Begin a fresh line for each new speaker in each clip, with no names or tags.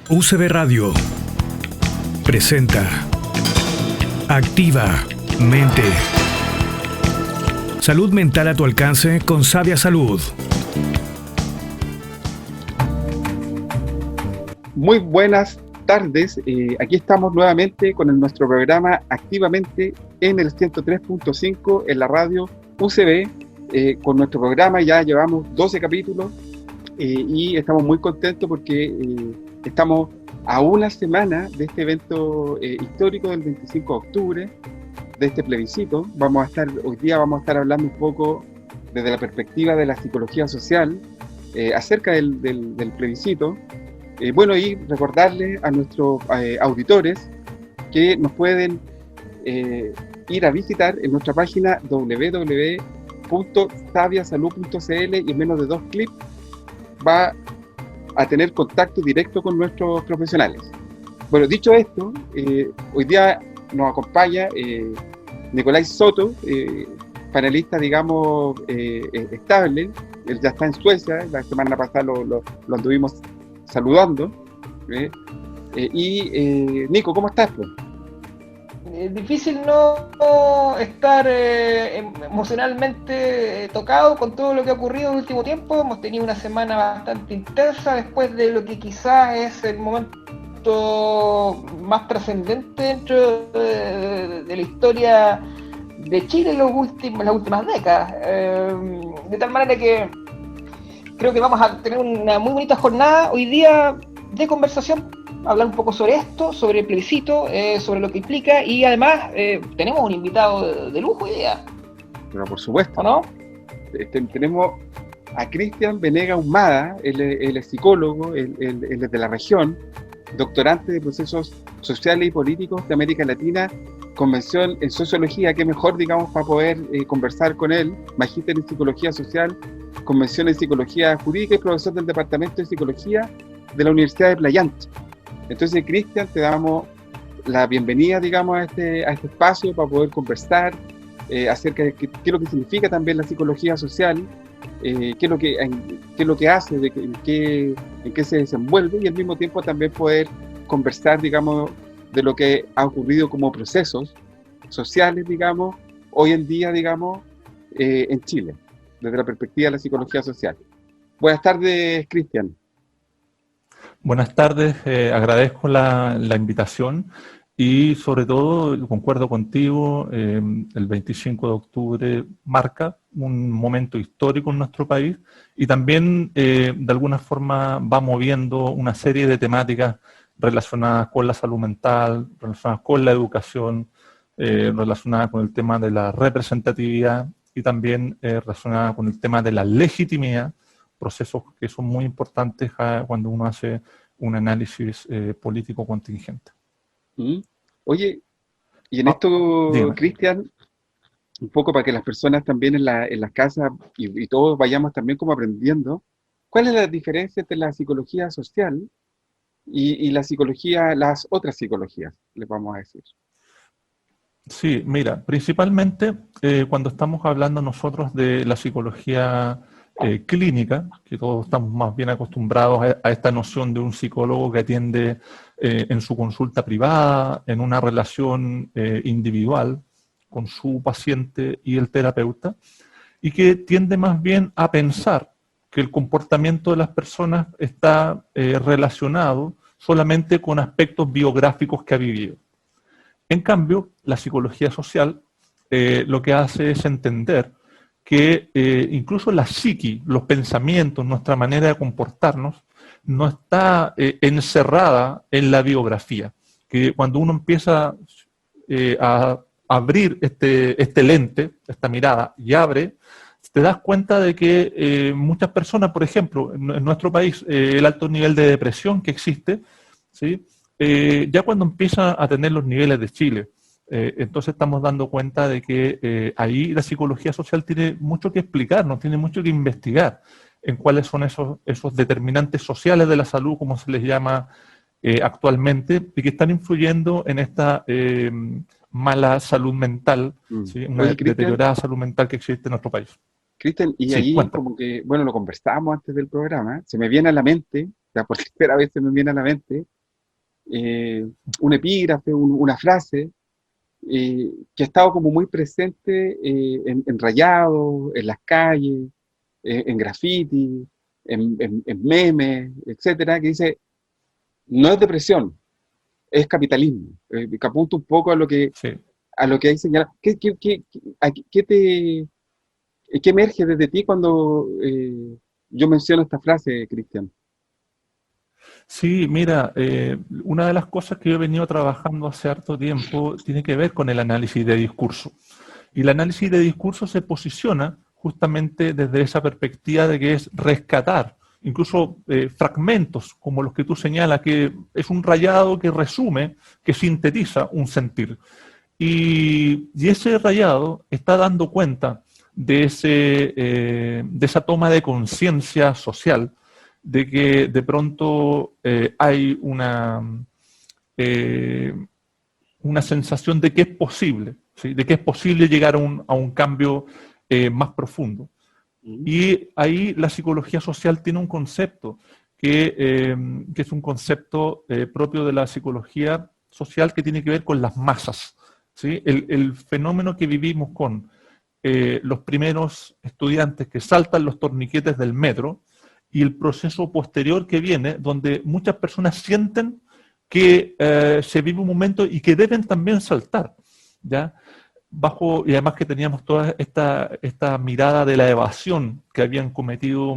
UCB Radio presenta Activa Mente. Salud mental a tu alcance con Sabia Salud.
Muy buenas tardes. Aquí estamos nuevamente con nuestro programa Activamente en el 103.5 en la radio UCB. Con nuestro programa ya llevamos 12 capítulos y estamos muy contentos porque estamos a una semana de este evento histórico del 25 de octubre, de este plebiscito. Hoy día vamos a estar hablando un poco desde la perspectiva de la psicología social acerca del plebiscito. Y recordarles a nuestros auditores que nos pueden ir a visitar en nuestra página www.sabiasalud.cl y en menos de 2 clics va a tener contacto directo con nuestros profesionales. Bueno, dicho esto, hoy día nos acompaña Nicolás Soto, panelista, digamos, estable. Él ya está en Suecia, la semana pasada lo anduvimos saludando. Nico, ¿cómo estás?
Es difícil no estar emocionalmente tocado con todo lo que ha ocurrido en el último tiempo. Hemos tenido una semana bastante intensa después de lo que quizás es el momento más trascendente dentro de la historia de Chile en las últimas décadas. De tal manera que creo que vamos a tener una muy bonita jornada hoy día de conversación, hablar un poco sobre esto, sobre el plebiscito, sobre lo que implica, y además tenemos un invitado de lujo hoy día.
Pero por supuesto,
¿o no?
Tenemos a Cristian Venegas Humada. Él es psicólogo, él es de la región, doctorante de procesos sociales y políticos de América Latina, convención en sociología, que mejor, digamos, para poder conversar con él, magíster en psicología social, convención en psicología jurídica y profesor del departamento de psicología de la Universidad de Playa Ancha. Entonces, Cristian, te damos la bienvenida, digamos, a este espacio para poder conversar acerca de qué es lo que significa también la psicología social, qué es lo que hace, en qué se desenvuelve, y al mismo tiempo también poder conversar, digamos, de lo que ha ocurrido como procesos sociales, digamos, hoy en día, digamos, en Chile, desde la perspectiva de la psicología social. Buenas tardes, Cristian.
Buenas tardes, agradezco la invitación y sobre todo concuerdo contigo, el 25 de octubre marca un momento histórico en nuestro país y también de alguna forma va moviendo una serie de temáticas relacionadas con la salud mental, relacionadas con la educación, relacionadas con el tema de la representatividad y también relacionadas con el tema de la legitimidad, procesos que son muy importantes cuando uno hace un análisis político contingente.
Oye, y en esto, Cristian, un poco para que las personas también en las casas y todos vayamos también como aprendiendo, ¿cuál es la diferencia entre la psicología social y las otras psicologías, les vamos a decir?
Sí, mira, principalmente cuando estamos hablando nosotros de la psicología clínica, que todos estamos más bien acostumbrados a esta noción de un psicólogo que atiende en su consulta privada, en una relación individual con su paciente y el terapeuta, y que tiende más bien a pensar que el comportamiento de las personas está relacionado solamente con aspectos biográficos que ha vivido. En cambio, la psicología social lo que hace es entender que incluso la psiqui, los pensamientos, nuestra manera de comportarnos, no está encerrada en la biografía. Que cuando uno empieza a abrir este lente, esta mirada, y abre, te das cuenta de que muchas personas, por ejemplo, en nuestro país, el alto nivel de depresión que existe, ¿sí? Ya cuando empieza a tener los niveles de Chile, entonces estamos dando cuenta de que ahí la psicología social tiene mucho que explicarnos, tiene mucho que investigar en cuáles son esos determinantes sociales de la salud, como se les llama actualmente, y que están influyendo en esta mala salud mental, ¿sí? Una deteriorada salud mental que existe en nuestro país.
Cristian, y sí, ahí cuéntame. Como que, bueno, lo conversábamos antes del programa, se me viene a la mente, o sea, por tercera vez se me viene a la mente, un epígrafe, una frase, que ha estado como muy presente en rayados, en las calles, en graffiti, en memes, etcétera, que dice, no es depresión, es capitalismo, que apunta un poco
Sí.
a lo que hay señalado. ¿Qué emerge desde ti cuando yo menciono esta frase, Cristian?
Sí, mira, una de las cosas que yo he venido trabajando hace harto tiempo tiene que ver con el análisis de discurso. Y el análisis de discurso se posiciona justamente desde esa perspectiva de que es rescatar incluso fragmentos como los que tú señalas, que es un rayado que resume, que sintetiza un sentir. Y ese rayado está dando cuenta de esa toma de conciencia social, de que de pronto hay una sensación de que es posible, ¿sí? De que es posible llegar a un cambio más profundo. Y ahí la psicología social tiene un concepto que es un concepto propio de la psicología social que tiene que ver con las masas, ¿sí? El fenómeno que vivimos con los primeros estudiantes que saltan los torniquetes del metro y el proceso posterior que viene, donde muchas personas sienten que se vive un momento y que deben también saltar, ¿ya? Y además que teníamos toda esta mirada de la evasión que habían cometido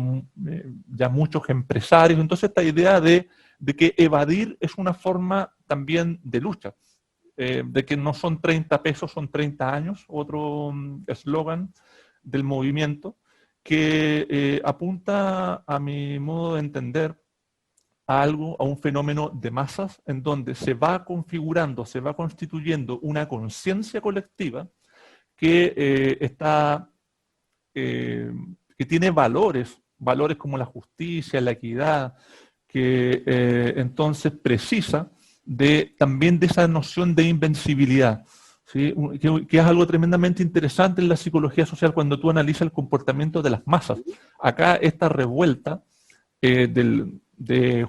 ya muchos empresarios. Entonces esta idea de que evadir es una forma también de lucha, de que no son 30 pesos, son 30 años, otro eslogan del movimiento, que apunta, a mi modo de entender, a un fenómeno de masas en donde se va configurando, se va constituyendo una conciencia colectiva que que tiene valores como la justicia, la equidad, que entonces precisa también de esa noción de invencibilidad, ¿sí? Que es algo tremendamente interesante en la psicología social cuando tú analizas el comportamiento de las masas. Acá esta revuelta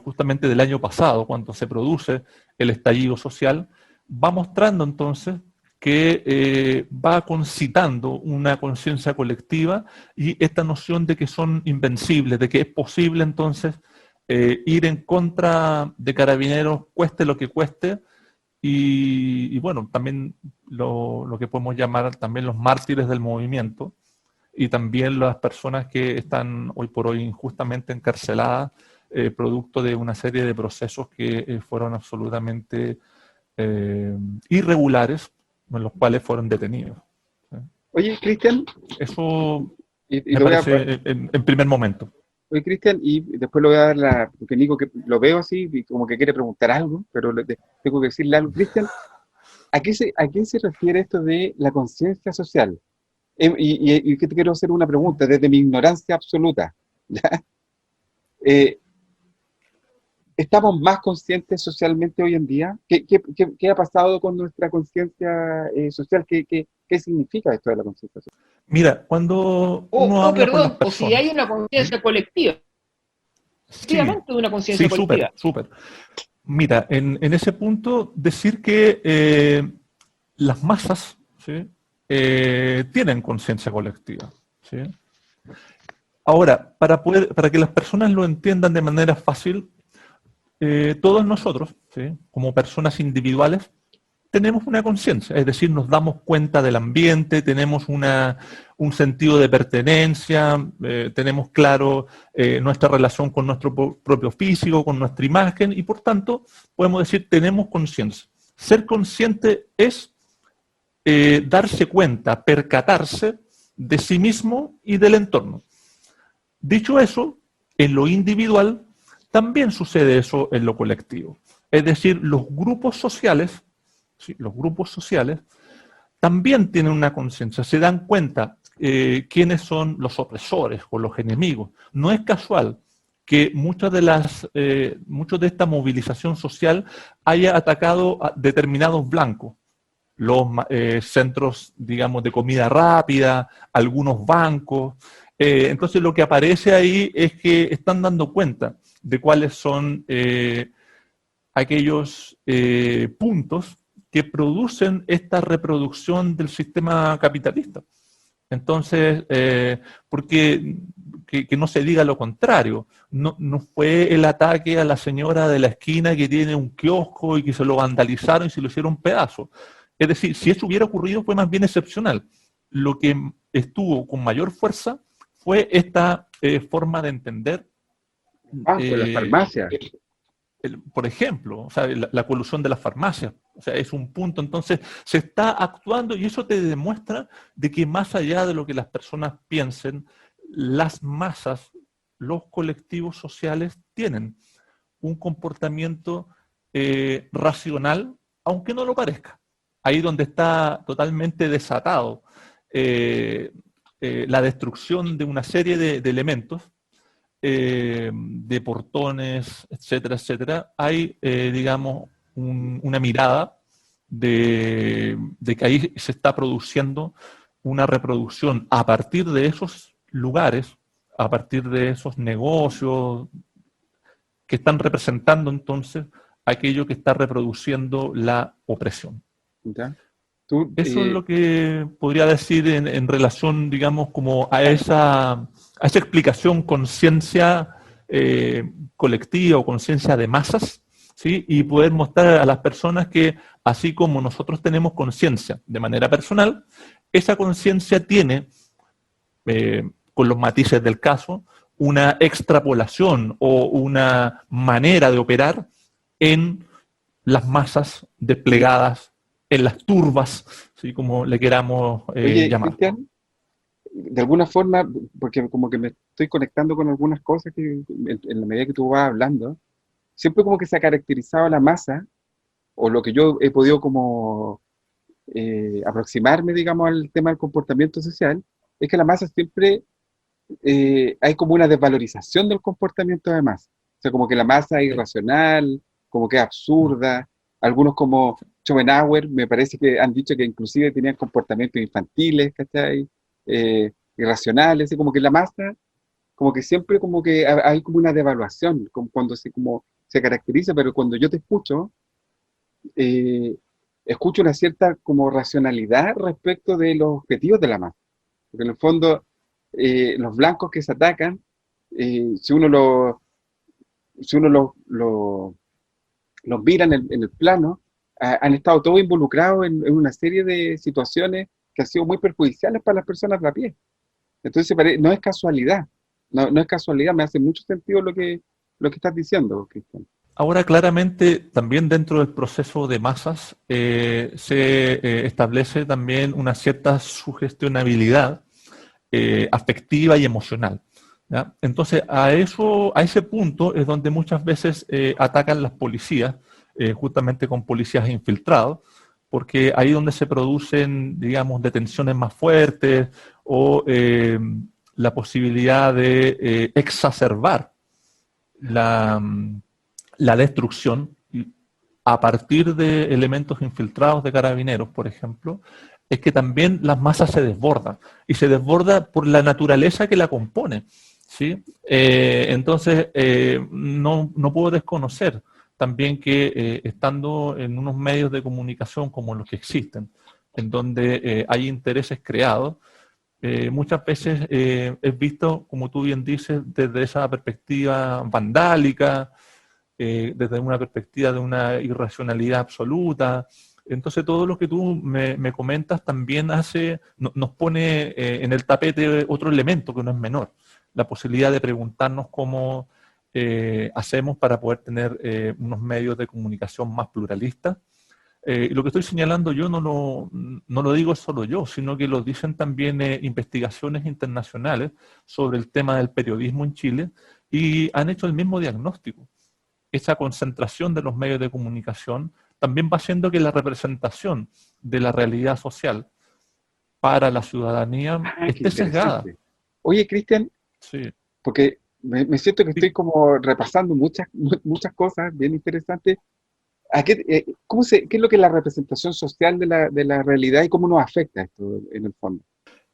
justamente del año pasado, cuando se produce el estallido social, va mostrando entonces que va concitando una conciencia colectiva y esta noción de que son invencibles, de que es posible entonces ir en contra de Carabineros, cueste lo que cueste, y bueno, también lo que podemos llamar también los mártires del movimiento, y también las personas que están hoy por hoy injustamente encarceladas, producto de una serie de procesos que fueron absolutamente irregulares, en los cuales fueron detenidos. ¿Sí?
Oye, Cristian.
Eso me parece en primer momento.
Oye, Cristian, y después le voy a dar porque Nico, que lo veo así, y como que quiere preguntar algo, pero tengo que decirle algo. Cristian, ¿a qué se refiere esto de la conciencia social? Y que te quiero hacer una pregunta, desde mi ignorancia absoluta. ¿Ya? ¿Estamos más conscientes socialmente hoy en día? ¿Qué ha pasado con nuestra conciencia social? ¿Qué significa esto de la conciencia social?
Mira, cuando uno habla con las personas...
O si hay una conciencia colectiva. Efectivamente, una conciencia colectiva.
Súper. Mira, en ese punto, decir que las masas, ¿sí? Tienen conciencia colectiva, ¿sí? Ahora, para que las personas lo entiendan de manera fácil, todos nosotros, ¿sí? Como personas individuales, tenemos una conciencia, es decir, nos damos cuenta del ambiente, tenemos un sentido de pertenencia, tenemos claro nuestra relación con nuestro propio físico, con nuestra imagen, y por tanto podemos decir tenemos conciencia. Ser consciente es darse cuenta, percatarse de sí mismo y del entorno. Dicho eso, en lo individual también sucede eso en lo colectivo. Es decir, los grupos sociales, ¿sí? Los grupos sociales también tienen una conciencia, se dan cuenta quiénes son los opresores o los enemigos. No es casual que mucho de esta movilización social haya atacado a determinados blancos, los centros, digamos, de comida rápida, algunos bancos. Entonces lo que aparece ahí es que están dando cuenta de cuáles son aquellos puntos que producen esta reproducción del sistema capitalista. Entonces, porque que no se diga lo contrario, no fue el ataque a la señora de la esquina que tiene un kiosco y que se lo vandalizaron y se lo hicieron pedazo. Es decir, si eso hubiera ocurrido fue más bien excepcional. Lo que estuvo con mayor fuerza fue esta forma de entender.
Pues las farmacias.
Por ejemplo, o sea, la colusión de las farmacias, o sea, es un punto. Entonces, se está actuando y eso te demuestra de que más allá de lo que las personas piensen, las masas, los colectivos sociales tienen un comportamiento racional, aunque no lo parezca. Ahí donde está totalmente desatado la destrucción de una serie de elementos, de portones, etcétera, etcétera, hay, digamos, una mirada de que ahí se está produciendo una reproducción a partir de esos lugares, a partir de esos negocios que están representando entonces aquello que está reproduciendo la opresión.
¿Ya?
Eso es lo que podría decir en relación, digamos, como a esa explicación conciencia colectiva o conciencia de masas, ¿sí? Y poder mostrar a las personas que, así como nosotros tenemos conciencia de manera personal, esa conciencia tiene, con los matices del caso, una extrapolación o una manera de operar en las masas desplegadas, en las turbas, ¿sí? Como le queramos llamar.
Cristian, de alguna forma, porque como que me estoy conectando con algunas cosas que en la medida que tú vas hablando, siempre como que se ha caracterizado a la masa, o lo que yo he podido como aproximarme, digamos, al tema del comportamiento social, es que la masa siempre hay como una desvalorización del comportamiento de masa. O sea, como que la masa es irracional, como que es absurda. Algunos como Schopenhauer, me parece que han dicho que inclusive tenían comportamientos infantiles, ¿cachai? Irracionales, y como que la masa, como que siempre como que hay como una devaluación, como cuando como se caracteriza, pero cuando yo te escucho, escucho una cierta como racionalidad respecto de los objetivos de la masa. Porque en el fondo, los blancos que se atacan, si uno los mira en el plano, han estado todos involucrados en una serie de situaciones que han sido muy perjudiciales para las personas de a pie. Entonces no es casualidad, no es casualidad, me hace mucho sentido lo que estás diciendo, Cristian.
Ahora, claramente, también dentro del proceso de masas se establece también una cierta sugestionabilidad afectiva y emocional, ¿ya? Entonces, a ese punto es donde muchas veces atacan las policías, justamente con policías infiltrados, porque ahí es donde se producen, digamos, detenciones más fuertes o la posibilidad de exacerbar la destrucción a partir de elementos infiltrados de carabineros, por ejemplo, es que también las masas se desbordan, y se desborda por la naturaleza que la compone, ¿sí? Entonces, no puedo desconocer también que estando en unos medios de comunicación como los que existen, en donde hay intereses creados, muchas veces es visto, como tú bien dices, desde esa perspectiva vandálica, desde una perspectiva de una irracionalidad absoluta. Entonces todo lo que tú me comentas también nos pone en el tapete otro elemento que no es menor, la posibilidad de preguntarnos cómo hacemos para poder tener unos medios de comunicación más pluralistas. Y lo que estoy señalando yo no lo digo solo yo, sino que lo dicen también investigaciones internacionales sobre el tema del periodismo en Chile, y han hecho el mismo diagnóstico. Esa concentración de los medios de comunicación también va haciendo que la representación de la realidad social para la ciudadanía esté sesgada.
Oye, Cristian,
sí,
porque me siento que estoy como repasando muchas cosas bien interesantes. ¿Qué es lo que es la representación social de la realidad y cómo nos afecta esto en el fondo?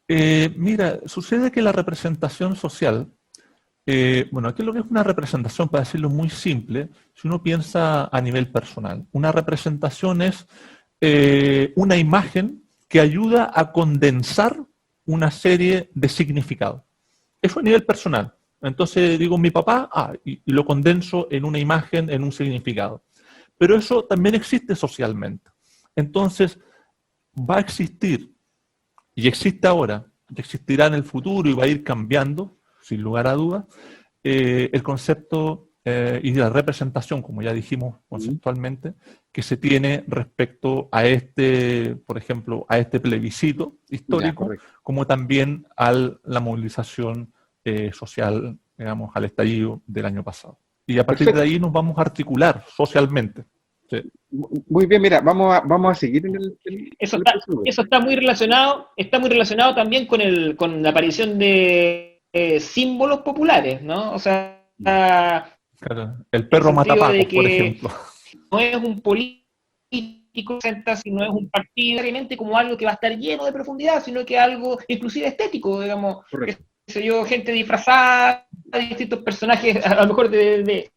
Mira, sucede que la representación social Bueno, aquí lo que es una representación, para decirlo muy simple, si uno piensa a nivel personal, una representación es una imagen que ayuda a condensar una serie de significados. Eso a nivel personal. Entonces digo mi papá, y lo condenso en una imagen, en un significado. Pero eso también existe socialmente. Entonces va a existir, y existe ahora, y existirá en el futuro y va a ir cambiando, sin lugar a dudas, el concepto y la representación, como ya dijimos conceptualmente, que se tiene respecto a por ejemplo, a este plebiscito histórico, como también a la movilización social, digamos, al estallido del año pasado. Y a partir de ahí nos vamos a articular socialmente. Sí.
Muy bien, mira, vamos a seguir en el
eso está muy relacionado también con la aparición de símbolos populares, ¿no? O sea,
claro, el perro matapaco, por ejemplo.
No es un político, sino es un partido necesariamente como algo que va a estar lleno de profundidad, sino que algo inclusive estético, digamos, gente disfrazada, distintos personajes, a lo mejor de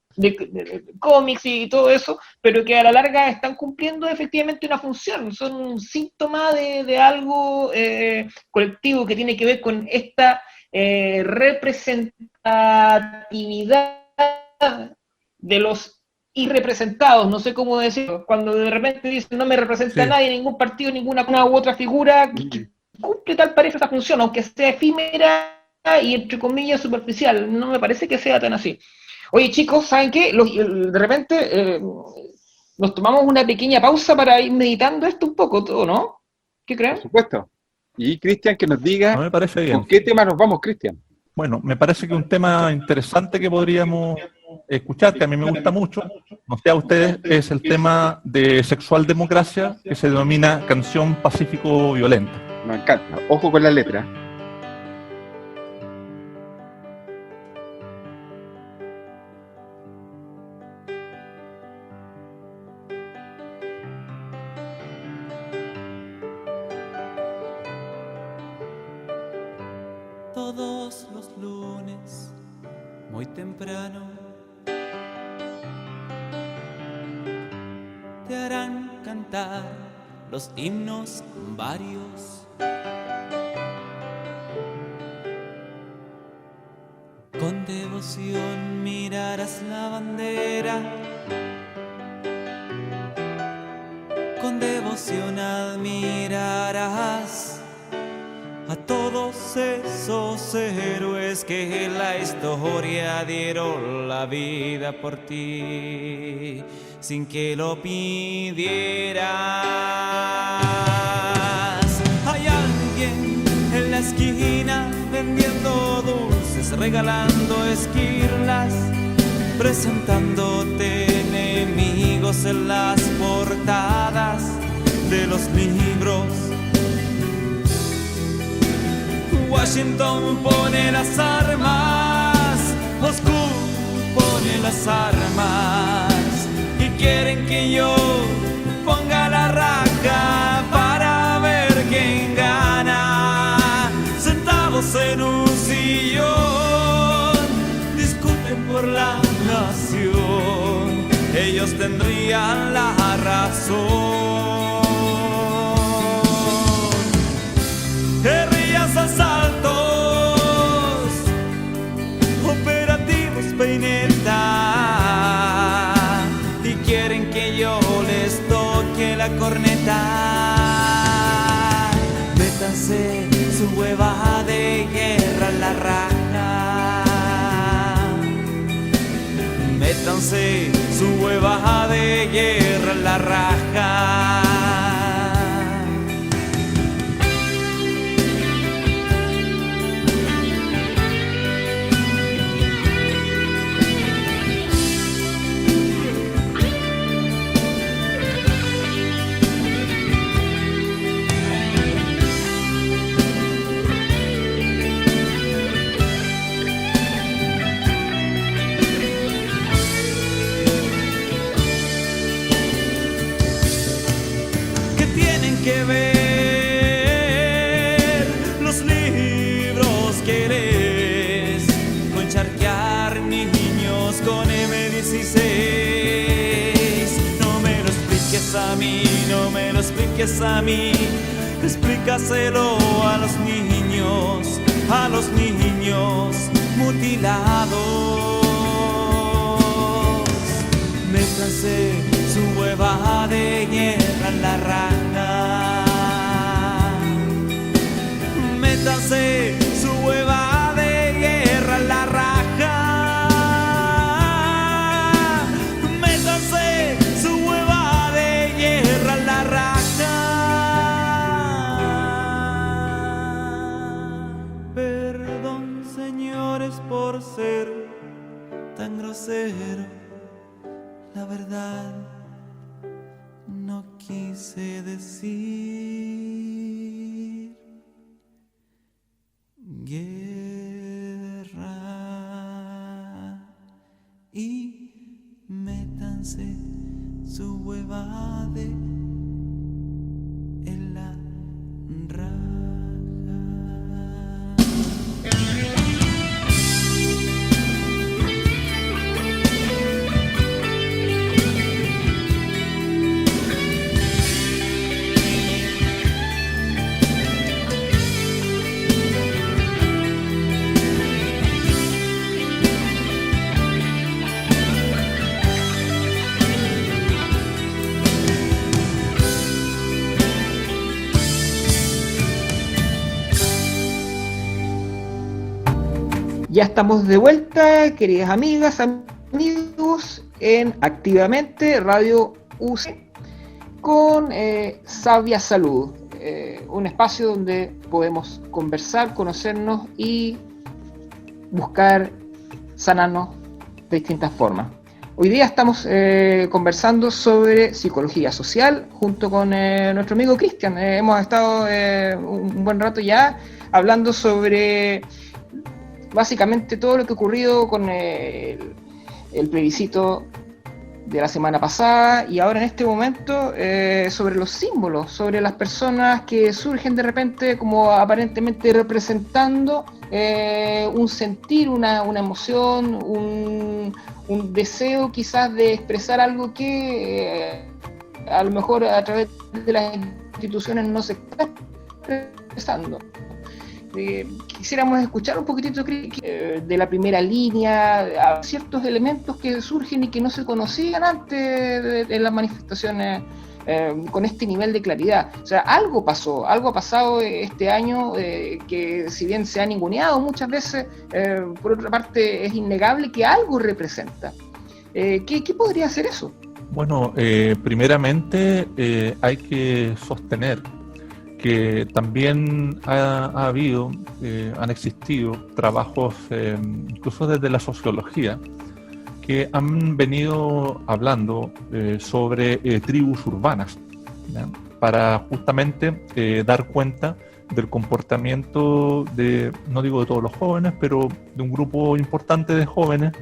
cómics y todo eso, pero que a la larga están cumpliendo efectivamente una función, son un síntoma de algo colectivo que tiene que ver con esta representatividad de los irrepresentados, no sé cómo decirlo, cuando de repente dicen no me representa nadie, ningún partido, ninguna u otra figura que cumple tal parece esa función, aunque sea efímera y entre comillas superficial, no me parece que sea tan así. Oye chicos, ¿saben qué? De repente nos tomamos una pequeña pausa para ir meditando esto un poco, todo, ¿no? ¿Qué creen?
Por supuesto. Y Cristian, que nos diga
me parece bien.
¿Con qué tema nos vamos, Cristian?
Bueno, me parece que un tema interesante que podríamos escuchar, que a mí me gusta mucho, no sé a ustedes, es el tema de sexual democracia, que se denomina Canción Pacífico Violenta.
Me encanta. Ojo con la letra.
Todos los lunes, muy temprano, te harán cantar los himnos varios. Con devoción mirarás la bandera, con devoción admirarás a todos esos héroes que en la historia dieron la vida por ti, sin que lo pidieras. Hay alguien en la esquina vendiendo dulces, regalando esquirlas, presentándote enemigos en las portadas de los libros. Washington pone las armas, Moscú pone las armas, y quieren que yo ponga la raja para ver quién gana. Sentados en un sillón, discuten por la nación, ellos tendrían la razón. Asaltos, operativos peineta, y quieren que yo les toque la corneta. Métanse su hueva de guerra en la raja, métanse su hueva de guerra en la raja. Que ver los libros que lees con charquear lo expliques a mí, explícaselo a los niños mutilados. Métanse su hueva de guerra en la raja. Métanse su hueva de guerra en la raja. Métanse su hueva de guerra en la raja. Perdón, señores, por ser tan grosero. La verdad no quise decir guerra. Y métanse su huevade en la raja.
Ya estamos de vuelta, queridas amigas, amigos, en Activamente Radio UC con Sabia Salud, un espacio donde podemos conversar, conocernos y buscar sanarnos de distintas formas. Hoy día estamos conversando sobre psicología social junto con nuestro amigo Cristian. Hemos estado un buen rato ya hablando sobre básicamente todo lo que ha ocurrido con el plebiscito de la semana pasada y ahora en este momento sobre los símbolos, sobre las personas que surgen de repente como aparentemente representando un sentir, una emoción, un deseo quizás de expresar algo que a lo mejor a través de las instituciones no se está expresando. Quisiéramos escuchar un poquitito de la primera línea, a ciertos elementos que surgen y que no se conocían antes de las manifestaciones con este nivel de claridad. O sea, algo ha pasado este año que si bien se ha ninguneado muchas veces, por otra parte es innegable que algo representa. ¿Qué podría ser eso?
Bueno, primeramente hay que sostener que también han existido trabajos, incluso desde la sociología, que han venido hablando sobre tribus urbanas, ¿ya? Para justamente dar cuenta del comportamiento no digo de todos los jóvenes, pero de un grupo importante de jóvenes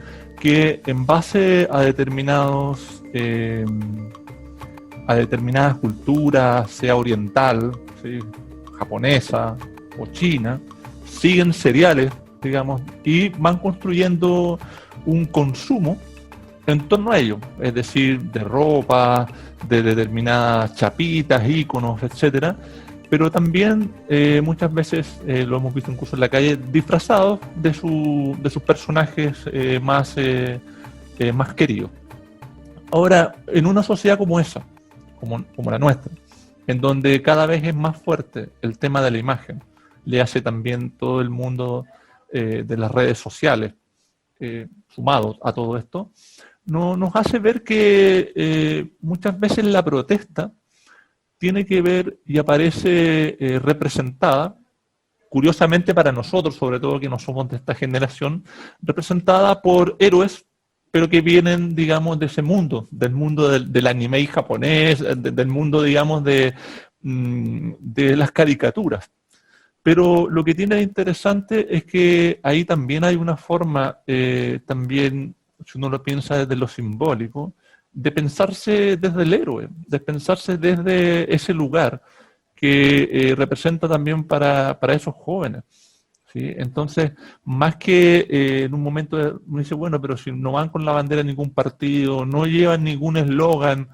que en base a determinadas culturas, sea oriental, ¿sí?, japonesa o china, siguen seriales, digamos, y van construyendo un consumo en torno a ello, es decir, de ropa, de determinadas chapitas, íconos, etcétera, pero también muchas veces lo hemos visto incluso en la calle disfrazados de sus personajes más queridos. Ahora, en una sociedad como esa, como la nuestra, en donde cada vez es más fuerte el tema de la imagen, le hace también todo el mundo de las redes sociales, sumado a todo esto, nos hace ver que muchas veces la protesta tiene que ver y aparece representada, curiosamente para nosotros, sobre todo que no somos de esta generación, representada por héroes, pero que vienen, digamos, de ese mundo, del mundo del anime japonés, del mundo, digamos, de las caricaturas. Pero lo que tiene de interesante es que ahí también hay una forma, también, si uno lo piensa desde lo simbólico, de pensarse desde el héroe, de pensarse desde ese lugar que representa también para esos jóvenes. ¿Sí? Entonces, más que en un momento uno dice, bueno, pero si no van con la bandera de ningún partido, no llevan ningún eslogan,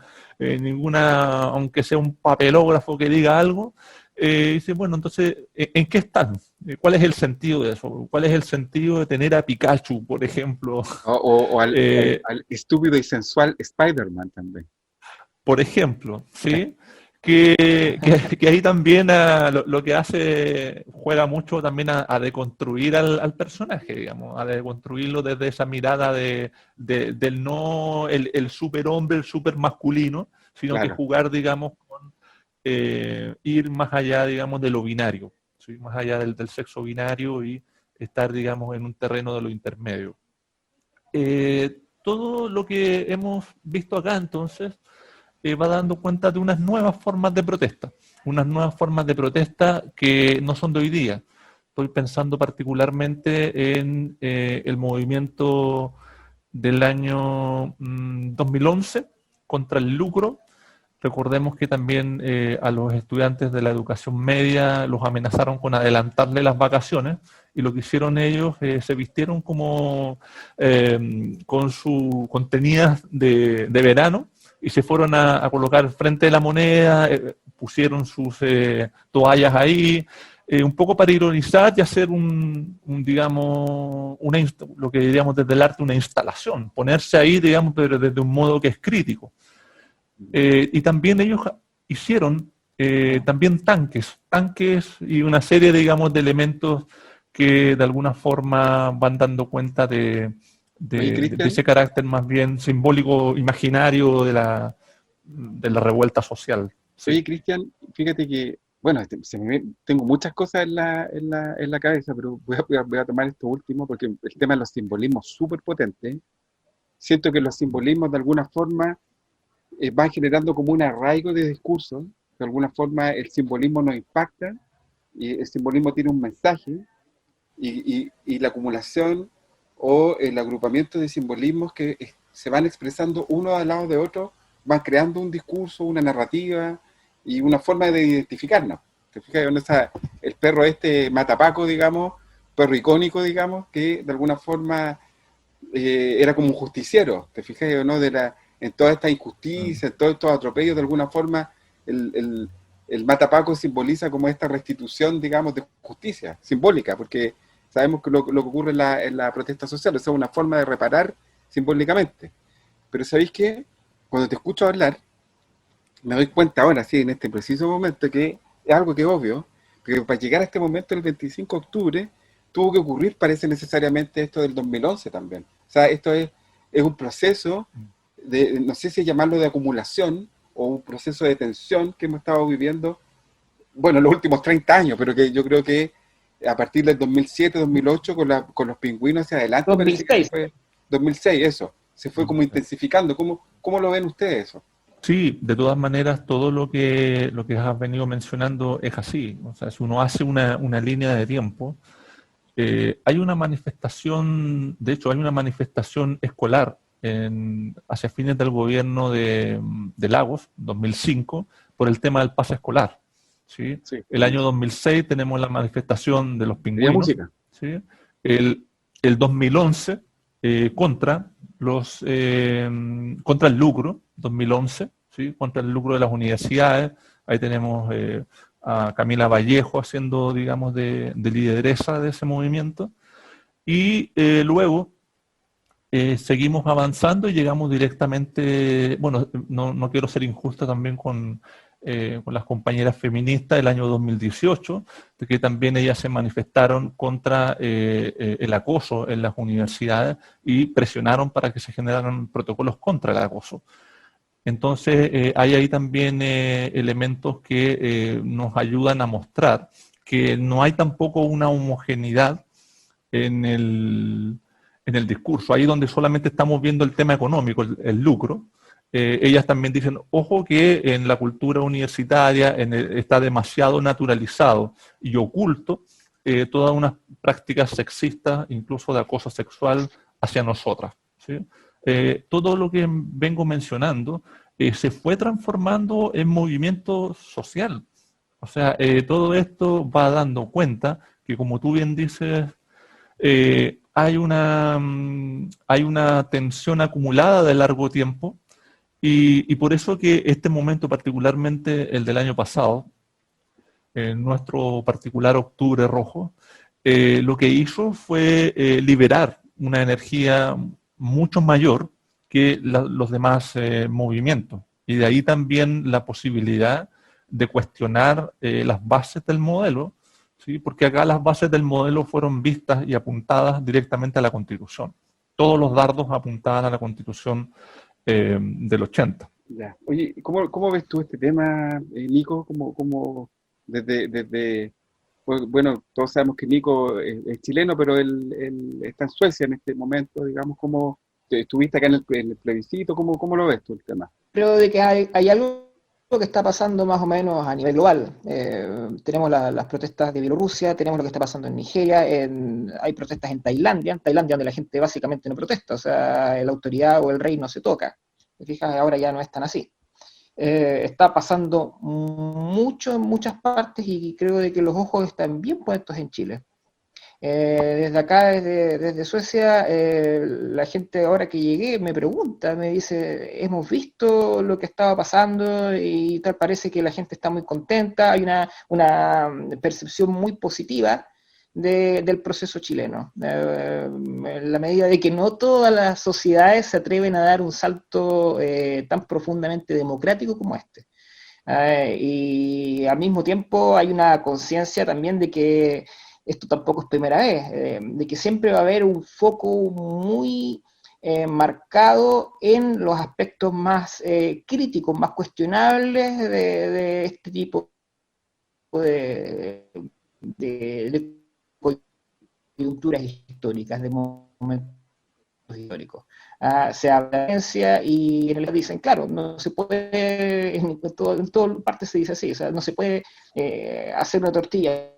ninguna, aunque sea un papelógrafo que diga algo, dice, bueno, entonces, ¿en qué están? ¿Cuál es el sentido de eso? ¿Cuál es el sentido de tener a Pikachu, por ejemplo?
O
Eh,
al estúpido y sensual Spider-Man también.
por ejemplo, ¿sí? Que ahí también lo que hace, juega mucho también a deconstruir al personaje, digamos, a deconstruirlo desde esa mirada del no el superhombre, el super masculino, sino que
Claro.
jugar, digamos, con ir más allá, digamos, de lo binario, ¿sí? Más allá del sexo binario y estar, digamos, en un terreno de lo intermedio. Todo lo que hemos visto acá, entonces, va dando cuenta de unas nuevas formas de protesta que no son de hoy día. Estoy pensando particularmente en el movimiento del año 2011 contra el lucro. Recordemos que también a los estudiantes de la educación media los amenazaron con adelantarle las vacaciones y lo que hicieron ellos, se vistieron como con sus contenidas de verano y se fueron a colocar frente de la moneda, pusieron sus toallas ahí, un poco para ironizar y hacer digamos, lo que diríamos desde el arte, una instalación, ponerse ahí, digamos, pero desde un modo que es crítico. Y también ellos hicieron también tanques y una serie, digamos, de elementos que de alguna forma van dando cuenta de ese carácter más bien simbólico, imaginario de la revuelta social. Sí.
Oye, Cristian, fíjate que, bueno, tengo muchas cosas en la cabeza, pero voy a tomar esto último porque el tema de los simbolismos es súper potente. Siento que los simbolismos de alguna forma van generando como un arraigo de discurso. De alguna forma el simbolismo nos impacta y el simbolismo tiene un mensaje y la acumulación o el agrupamiento de simbolismos que se van expresando uno al lado de otro, van creando un discurso, una narrativa y una forma de identificarnos. ¿Te fijas? El perro matapaco, digamos, perro icónico, digamos, que de alguna forma era como un justiciero, ¿te fijas o no? En toda esta injusticia, en todos estos atropellos, de alguna forma, el matapaco simboliza como esta restitución, digamos, de justicia simbólica, porque sabemos que lo que ocurre en la protesta social, es una forma de reparar simbólicamente. Pero ¿sabéis qué? Cuando te escucho hablar, me doy cuenta ahora, sí, en este preciso momento, que es algo que es obvio, que para llegar a este momento, el 25 de octubre, tuvo que ocurrir, parece necesariamente, esto del 2011 también. O sea, esto es un proceso no sé si llamarlo de acumulación o un proceso de tensión que hemos estado viviendo, bueno, en los últimos 30 años, pero que yo creo que a partir del 2007, 2008, con los pingüinos hacia adelante,
2006.
2006, eso, se fue como intensificando. ¿Cómo lo ven ustedes eso?
Sí, de todas maneras, todo lo que has venido mencionando es así. O sea, si uno hace una línea de tiempo, hay una manifestación, de hecho, hay una manifestación escolar hacia fines del gobierno de Lagos, 2005, por el tema del pase escolar. ¿Sí?
Sí.
El año 2006 tenemos la manifestación de los pingüinos.
Música.
¿Sí? El 2011 contra el lucro, 2011, ¿sí? Contra el lucro de las universidades. Ahí tenemos a Camila Vallejo haciendo, digamos, de lideresa de ese movimiento. Y luego seguimos avanzando y llegamos directamente, bueno, no quiero ser injusta también con las compañeras feministas del año 2018, de que también ellas se manifestaron contra el acoso en las universidades y presionaron para que se generaran protocolos contra el acoso. Entonces, hay ahí también elementos que nos ayudan a mostrar que no hay tampoco una homogeneidad en el discurso. Ahí donde solamente estamos viendo el tema económico, el lucro. Ellas también dicen, ojo que en la cultura universitaria está demasiado naturalizado y oculto todas unas prácticas sexistas, incluso de acoso sexual hacia nosotras. ¿Sí? Todo lo que vengo mencionando se fue transformando en movimiento social. O sea, todo esto va dando cuenta que, como tú bien dices, hay una tensión acumulada de largo tiempo Y por eso que este momento, particularmente el del año pasado, en nuestro particular Octubre Rojo, lo que hizo fue liberar una energía mucho mayor que los demás movimientos. Y de ahí también la posibilidad de cuestionar las bases del modelo, ¿sí? Porque acá las bases del modelo fueron vistas y apuntadas directamente a la Constitución. Todos los dardos apuntaban a la Constitución del 80.
Ya. Oye, ¿cómo ves tú este tema, Nico? Desde pues, bueno, todos sabemos que Nico es chileno, pero él está en Suecia en este momento, digamos, ¿cómo estuviste acá en el plebiscito? ¿Cómo lo ves tú el tema?
Creo de que hay algo que está pasando más o menos a nivel global. Tenemos las protestas de Bielorrusia, tenemos lo que está pasando en Nigeria, hay protestas en Tailandia donde la gente básicamente no protesta, o sea, la autoridad o el rey no se toca. ¿Te fijas? Ahora ya no es tan así. Está pasando mucho en muchas partes y creo de que los ojos están bien puestos en Chile. Desde acá, desde Suecia, la gente ahora que llegué me pregunta, me dice, hemos visto lo que estaba pasando y tal, parece que la gente está muy contenta, hay una percepción muy positiva del proceso chileno, en la medida de que no todas las sociedades se atreven a dar un salto tan profundamente democrático como este. Y al mismo tiempo hay una conciencia también de que esto tampoco es primera vez, de que siempre va a haber un foco muy marcado en los aspectos más críticos, más cuestionables de este tipo de coyunturas históricas, de momentos históricos. Se habla de ciencia y en realidad dicen, claro, no se puede, en todas partes se dice así, o sea, no se puede hacer una tortilla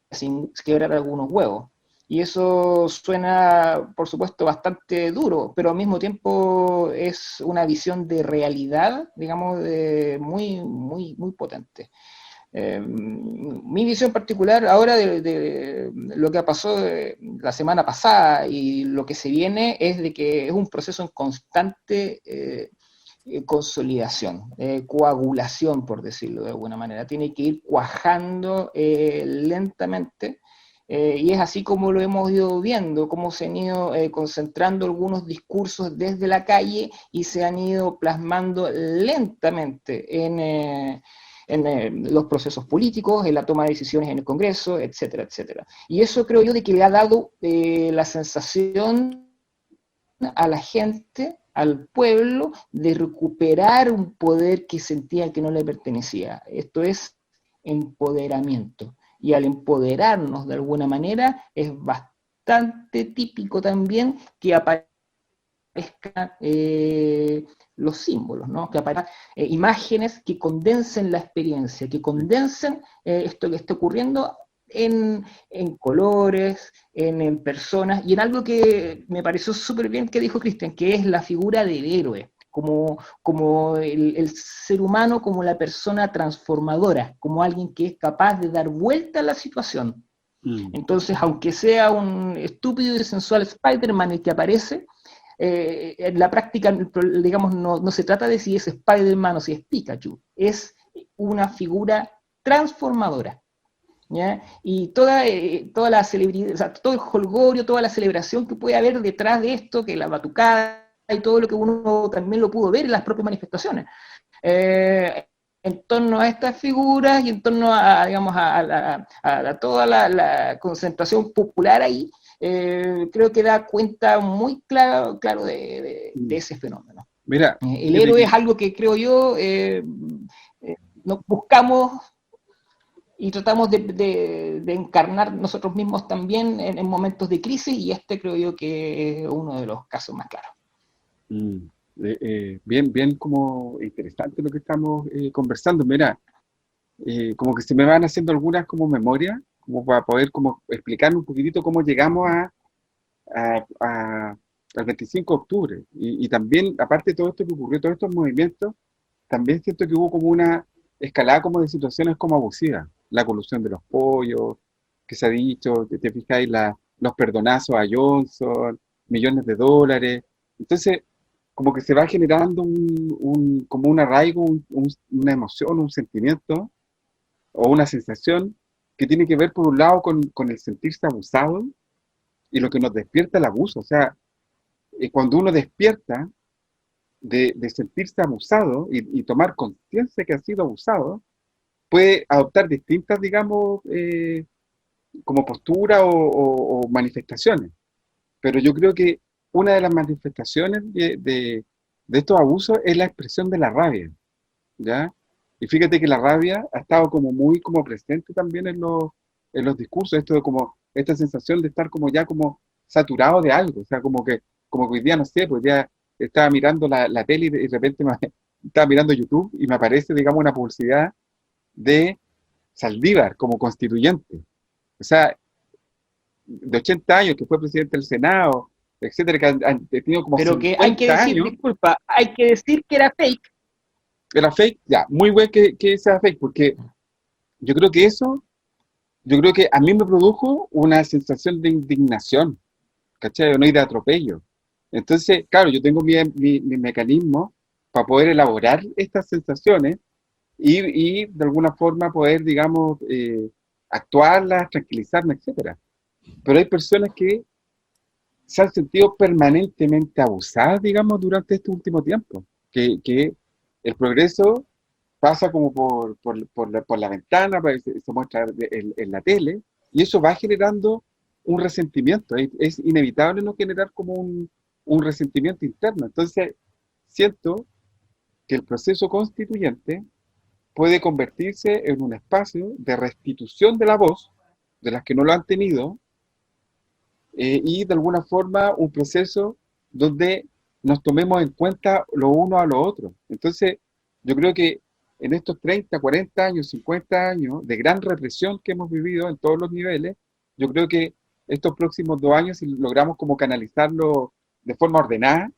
sin quebrar algunos huevos. Y eso suena, por supuesto, bastante duro, pero al mismo tiempo es una visión de realidad, digamos, muy, muy, muy potente. Mi visión particular ahora de lo que pasó la semana pasada y lo que se viene es de que es un proceso en constante consolidación, coagulación, por decirlo de alguna manera. Tiene que ir cuajando lentamente, y es así como lo hemos ido viendo, cómo se han ido concentrando algunos discursos desde la calle y se han ido plasmando lentamente en los procesos políticos, en la toma de decisiones en el Congreso, etcétera, etcétera. Y eso creo yo de que le ha dado la sensación a la gente, al pueblo, de recuperar un poder que sentía que no le pertenecía. Esto es empoderamiento. Y al empoderarnos de alguna manera, es bastante típico también que aparezcan los símbolos, ¿no? Que aparezcan imágenes que condensen la experiencia, que condensen esto que está ocurriendo en colores, en personas, y en algo que me pareció súper bien que dijo Cristian, que es la figura del héroe, como el ser humano, como la persona transformadora, como alguien que es capaz de dar vuelta a la situación. Entonces, aunque sea un estúpido y sensual Spider-Man el que aparece, en la práctica, digamos, no se trata de si es Spider-Man o si es Pikachu, es una figura transformadora. ¿Ya? Y toda la celebridad, o sea, todo el jolgorio, toda la celebración que puede haber detrás de esto, que la batucada y todo lo que uno también lo pudo ver en las propias manifestaciones, en torno a estas figuras y en torno digamos, a toda la concentración popular ahí, creo que da cuenta muy claro de ese fenómeno.
Mira,
el héroe es algo que creo yo nos buscamos y tratamos de encarnar nosotros mismos también en momentos de crisis, y este creo yo que es uno de los casos más claros.
Bien como interesante lo que estamos conversando. Mira, como que se me van haciendo algunas como memorias, como para poder como explicar un poquitito cómo llegamos al 25 de octubre. Y también, aparte de todo esto que ocurrió, todos estos movimientos, también siento que hubo como una escalada como de situaciones como abusivas. La colusión de los pollos, que se ha dicho, que te fijáis, los perdonazos a Johnson, millones de dólares. Entonces, como que se va generando como un arraigo, una emoción, un sentimiento o una sensación que tiene que ver por un lado con el sentirse abusado y lo que nos despierta el abuso. O sea, cuando uno despierta de sentirse abusado y tomar conciencia que ha sido abusado, puede adoptar distintas, digamos, como posturas o manifestaciones. Pero yo creo que una de las manifestaciones de estos abusos es la expresión de la rabia, ¿ya? Y fíjate que la rabia ha estado como muy como presente también en los discursos, esto de como esta sensación de estar como ya como saturado de algo, o sea, como que hoy día, no sé, pues ya estaba mirando la tele y de repente estaba mirando YouTube y me aparece, digamos, una publicidad de Saldívar como constituyente. O sea, de 80 años, que fue presidente del Senado, etcétera, que han tenido como
Pero que hay que
50
decir,
años.
disculpa, hay que decir que era fake.
Era fake, ya, muy bueno que sea fake, porque yo creo que a mí me produjo una sensación de indignación, ¿cachai? No, y de atropello. Entonces, claro, yo tengo mi mecanismo para poder elaborar estas sensaciones y de alguna forma poder, digamos, actuarlas, tranquilizarme, etcétera. Pero hay personas que se han sentido permanentemente abusadas, digamos, durante este último tiempo, que el progreso pasa como por la ventana, se muestra en la tele, y eso va generando un resentimiento. Es inevitable no generar como un resentimiento interno. Entonces, siento que el proceso constituyente puede convertirse en un espacio de restitución de la voz de las que no lo han tenido, y de alguna forma un proceso donde nos tomemos en cuenta lo uno a lo otro. Entonces, yo creo que en estos 30, 40 años, 50 años de gran represión que hemos vivido en todos los niveles, yo creo que estos próximos 2 años, si logramos como canalizarlo de forma ordenada,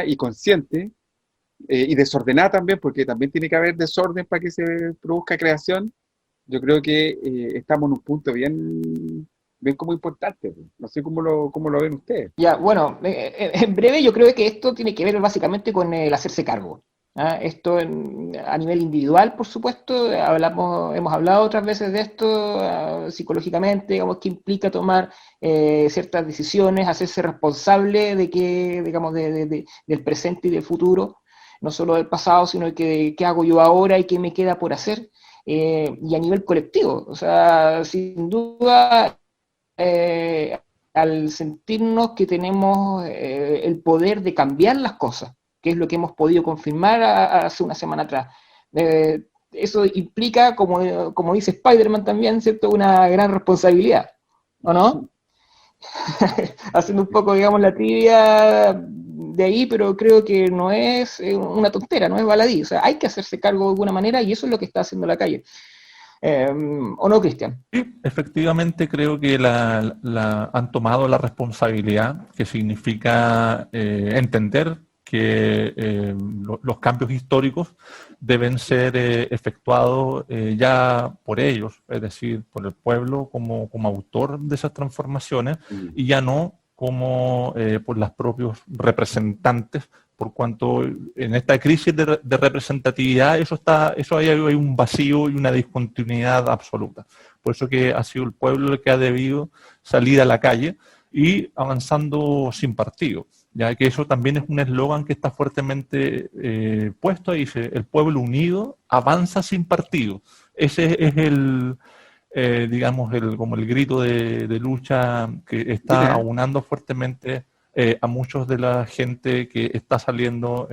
y consciente, y desordenada también, porque también tiene que haber desorden para que se produzca creación, yo creo que estamos en un punto bien como importante. No sé cómo lo ven ustedes.
Ya, bueno, en breve yo creo que esto tiene que ver básicamente con el hacerse cargo. Esto a nivel individual, por supuesto, hemos hablado otras veces de esto, psicológicamente, digamos, que implica tomar ciertas decisiones, hacerse responsable de que, digamos, del presente y del futuro, no solo del pasado, sino que qué hago yo ahora y qué me queda por hacer, y a nivel colectivo. O sea, sin duda, al sentirnos que tenemos el poder de cambiar las cosas, que es lo que hemos podido confirmar hace una semana atrás. Eso implica, como dice Spider-Man también, ¿cierto?, una gran responsabilidad, ¿o no? Haciendo un poco, digamos, la trivia de ahí, pero creo que no es una tontera, no es baladí. O sea, hay que hacerse cargo de alguna manera y eso es lo que está haciendo la calle. ¿O no, Cristian?
Sí, efectivamente creo que han tomado la responsabilidad, que significa entender que los cambios históricos deben ser efectuados ya por ellos, es decir, por el pueblo como autor de esas transformaciones y ya no como por los propios representantes, por cuanto en esta crisis de representatividad eso hay un vacío y una discontinuidad absoluta. Por eso que ha sido el pueblo el que ha debido salir a la calle y avanzando sin partido, ya que eso también es un eslogan que está fuertemente puesto ahí, dice, el pueblo unido avanza sin partido. Ese es digamos, como el grito de lucha que está aunando fuertemente a muchos de la gente que está saliendo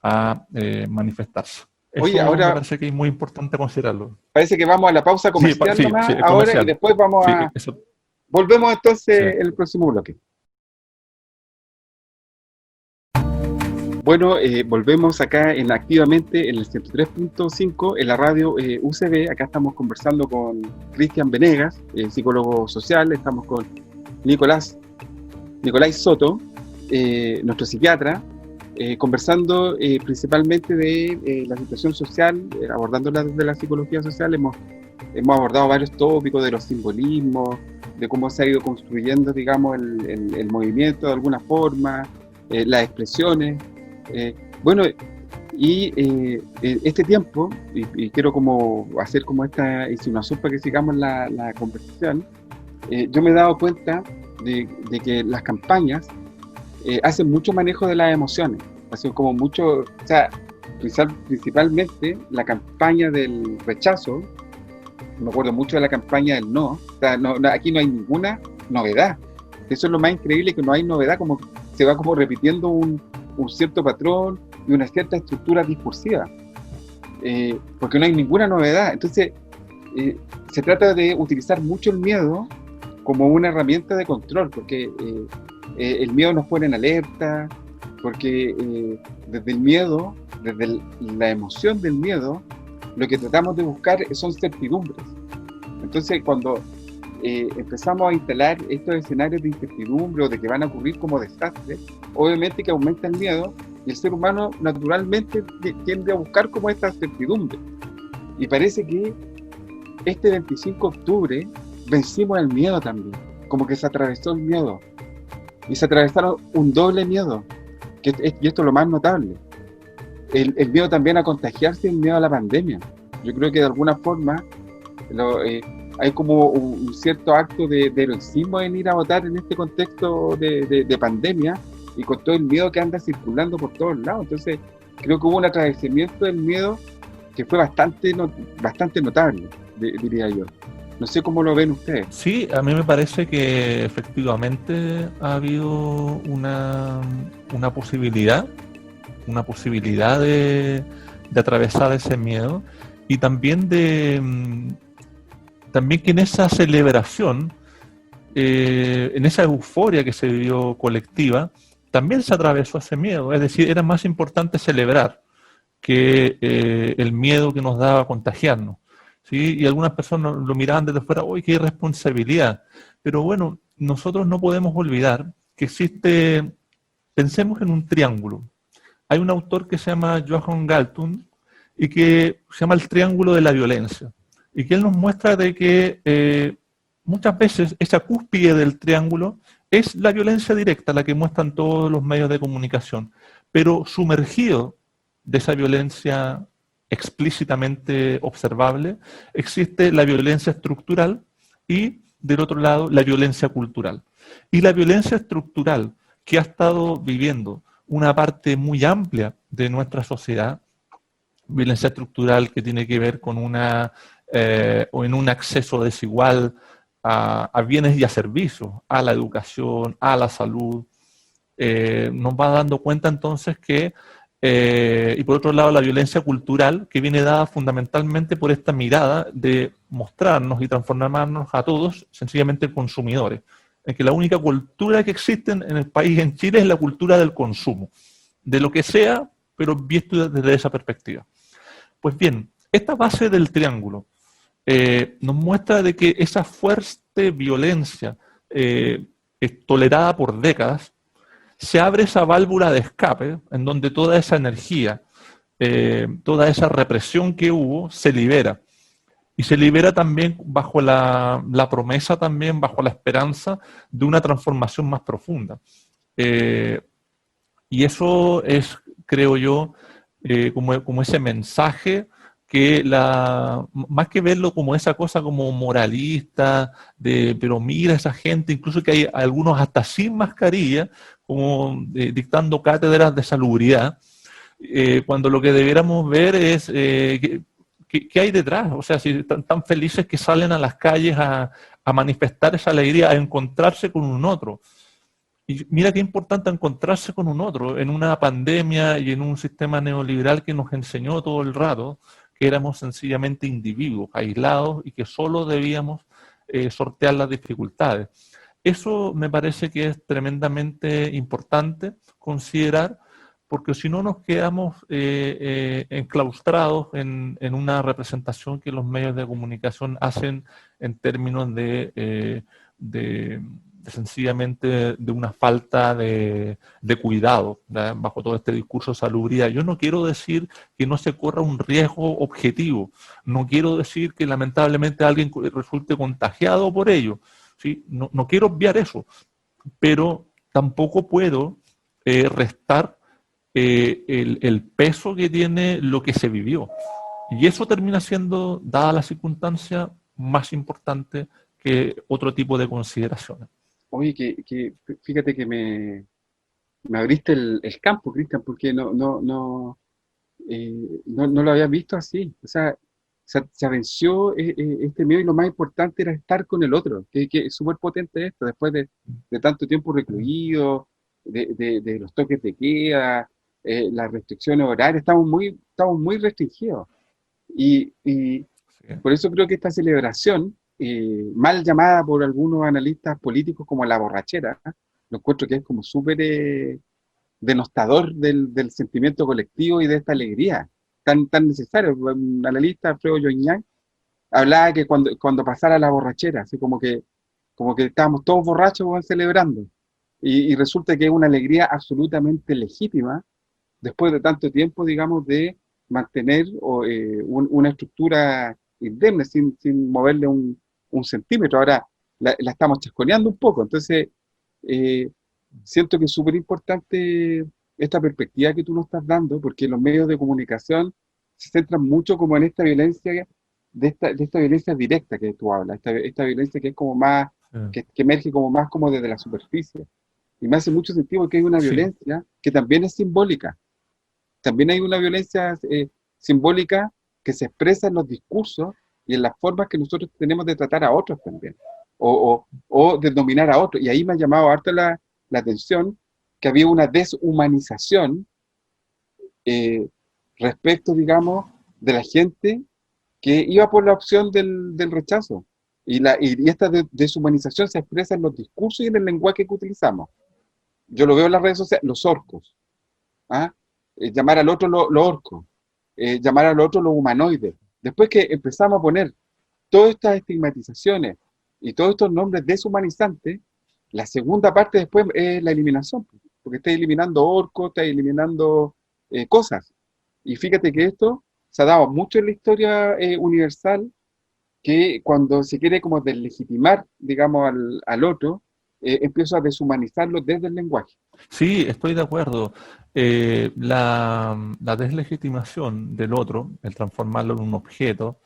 a manifestarse.
Oye,
Eso
ahora
me parece que es muy importante considerarlo.
parece que vamos a la pausa comercial nomás ahora
comercial.
Y después vamos volvemos entonces en el próximo bloque. Bueno, volvemos acá activamente en el 103.5 en la radio UCB. Acá estamos conversando con Cristian Venegas, psicólogo social. Estamos con Nicolás Soto, nuestro psiquiatra, conversando principalmente de la situación social, abordándola desde la psicología social. Hemos abordado varios tópicos de los simbolismos, de cómo se ha ido construyendo, digamos, el movimiento de alguna forma, las expresiones. Bueno, y este tiempo, y quiero como hacer como esta insinuación para que sigamos la conversación, yo me he dado cuenta de que las campañas hacen mucho manejo de las emociones, hacen como mucho, o sea, principalmente la campaña del rechazo. Me acuerdo mucho de la campaña del no, o sea, aquí no hay ninguna novedad. Eso es lo más increíble, que no hay novedad, como se va como repitiendo un cierto patrón y una cierta estructura discursiva, porque no hay ninguna novedad. Entonces, se trata de utilizar mucho el miedo como una herramienta de control, porque el miedo nos pone en alerta, porque desde el miedo, desde la emoción del miedo, lo que tratamos de buscar son certidumbres. Entonces, cuando empezamos a instalar estos escenarios de incertidumbre o de que van a ocurrir como desastres, obviamente que aumenta el miedo y el ser humano naturalmente tiende a buscar como esta certidumbre. Y parece que este 25 de octubre vencimos el miedo también, como que se atravesó el miedo y se atravesaron un doble miedo, y esto es lo más notable. El miedo también a contagiarse, el miedo a la pandemia. Yo creo que de alguna forma hay como un cierto acto de heroísmo en ir a votar en este contexto de pandemia y con todo el miedo que anda circulando por todos lados. Entonces, creo que hubo un atravesamiento del miedo que fue bastante notable, diría yo. No sé cómo lo ven ustedes.
Sí, a mí me parece que efectivamente ha habido una posibilidad de atravesar ese miedo y también también que en esa celebración, en esa euforia que se vivió colectiva, también se atravesó ese miedo. Es decir, era más importante celebrar que el miedo que nos daba contagiarnos, ¿sí? Y algunas personas lo miraban desde fuera, ¡uy, qué irresponsabilidad! Pero bueno, nosotros no podemos olvidar que pensemos en un triángulo. Hay un autor que se llama Johan Galtung y que se llama El Triángulo de la Violencia, y que él nos muestra de que muchas veces esa cúspide del triángulo es la violencia directa, la que muestran todos los medios de comunicación, pero sumergido de esa violencia explícitamente observable, existe la violencia estructural y, del otro lado, la violencia cultural. Y la violencia estructural, que ha estado viviendo una parte muy amplia de nuestra sociedad, violencia estructural que tiene que ver con o en un acceso desigual a bienes y a servicios, a la educación, a la salud, nos va dando cuenta entonces que, y por otro lado la violencia cultural, que viene dada fundamentalmente por esta mirada de mostrarnos y transformarnos a todos sencillamente consumidores, en que la única cultura que existe en el país, en Chile, es la cultura del consumo, de lo que sea, pero visto desde esa perspectiva. Pues bien, esta base del triángulo nos muestra de que esa fuerte violencia tolerada por décadas, se abre esa válvula de escape en donde toda esa energía, toda esa represión que hubo, se libera. Y se libera también bajo la promesa, también bajo la esperanza de una transformación más profunda. Y eso es, creo yo, como ese mensaje que más que verlo como esa cosa como moralista, pero mira esa gente, incluso que hay algunos hasta sin mascarilla, como dictando cátedras de salubridad, cuando lo que debiéramos ver es ¿qué hay detrás? O sea, si están tan felices que salen a las calles a manifestar esa alegría, a encontrarse con un otro. Y mira qué importante encontrarse con un otro en una pandemia y en un sistema neoliberal que nos enseñó todo el rato que éramos sencillamente individuos aislados y que solo debíamos sortear las dificultades. Eso me parece que es tremendamente importante considerar, porque si no nos quedamos enclaustrados en una representación que los medios de comunicación hacen en términos de sencillamente de una falta de cuidado, ¿verdad? Bajo todo este discurso de salubridad. Yo no quiero decir que no se corra un riesgo objetivo, no quiero decir que lamentablemente alguien resulte contagiado por ello, ¿sí? No quiero obviar eso, pero tampoco puedo restar el peso que tiene lo que se vivió. Y eso termina siendo, dada la circunstancia, más importante que otro tipo de consideraciones.
Oye, fíjate que me abriste el campo, Cristian, porque no lo había visto así. O sea, se venció este miedo y lo más importante era estar con el otro, que es súper potente esto, después de tanto tiempo recluido, de los toques de queda, las restricciones horarias, estamos muy restringidos. Y
Sí.
por eso creo que esta celebración, mal llamada por algunos analistas políticos como la borrachera, lo encuentro que es como súper denostador del sentimiento colectivo y de esta alegría tan necesario. Un analista, Alfredo Joiñán, hablaba que cuando pasara la borrachera, así como que estábamos todos borrachos, weón, celebrando. Y resulta que es una alegría absolutamente legítima después de tanto tiempo, digamos, de mantener una estructura indemne sin moverle un centímetro. Ahora la estamos chasconeando un poco. Entonces, eh, siento que es súper importante esta perspectiva que tú nos estás dando, porque los medios de comunicación se centran mucho como en esta violencia, de esta violencia directa que tú hablas, esta violencia que es como más, que emerge como más como desde la superficie. Y me hace mucho sentido que hay una
Sí.
violencia que también es simbólica. También hay una violencia simbólica que se expresa en los discursos y en las formas que nosotros tenemos de tratar a otros también, o de dominar a otros. Y ahí me ha llamado harto la atención que había una deshumanización respecto, digamos, de la gente que iba por la opción del rechazo. Y esta deshumanización se expresa en los discursos y en el lenguaje que utilizamos. Yo lo veo en las redes sociales, los orcos. ¿Ah? Llamar al otro lo orco, llamar al otro lo humanoide. Después que empezamos a poner todas estas estigmatizaciones y todos estos nombres deshumanizantes, la segunda parte después es la eliminación, porque está eliminando orcos, está eliminando cosas. Y fíjate que esto se ha dado mucho en la historia universal, que cuando se quiere como deslegitimar, digamos, al otro, empieza a deshumanizarlo desde el lenguaje.
Sí, estoy de acuerdo. La deslegitimación del otro, el transformarlo en un objeto,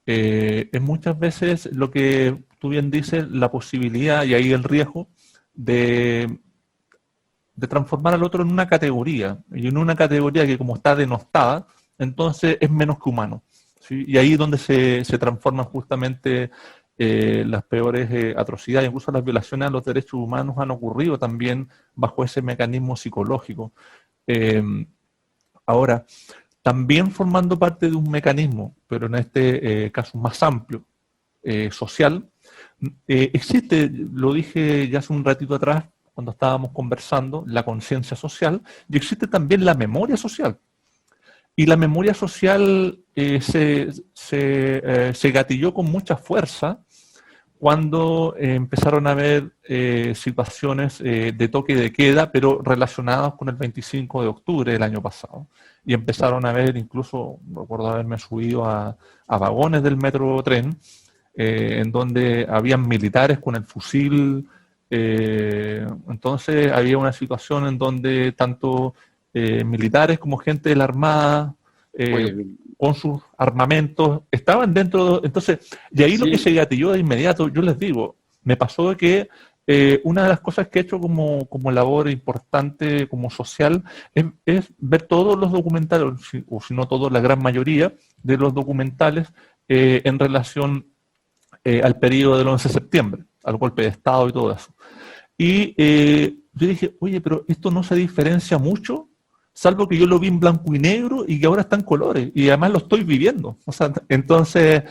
es muchas veces lo que tú bien dices, la posibilidad y ahí el riesgo de transformar al otro en una categoría, y en una categoría que como está denostada, entonces es menos que humano, ¿sí? Y ahí es donde se transforman justamente las peores atrocidades, incluso las violaciones a los derechos humanos han ocurrido también bajo ese mecanismo psicológico. Ahora, también formando parte de un mecanismo, pero en este caso más amplio, social, existe, lo dije ya hace un ratito atrás, cuando estábamos conversando, la conciencia social, y existe también la memoria social. Y la memoria social se gatilló con mucha fuerza cuando empezaron a haber situaciones de toque de queda, pero relacionadas con el 25 de octubre del año pasado. Y empezaron a haber, incluso, recuerdo haberme subido a vagones del metro tren, en donde habían militares con el fusil. Entonces había una situación en donde tanto militares como gente de la Armada, con sus armamentos, estaban dentro. Entonces, y ahí lo que se gatilló de inmediato, yo les digo, me pasó de que una de las cosas que he hecho como labor importante, como social, es ver todos los documentales, o si no todos, la gran mayoría de los documentales en relación al periodo del 11 de septiembre, al golpe de Estado y todo eso. Y yo dije, oye, pero esto no se diferencia mucho, salvo que yo lo vi en blanco y negro y que ahora está en colores, y además lo estoy viviendo. O sea, entonces,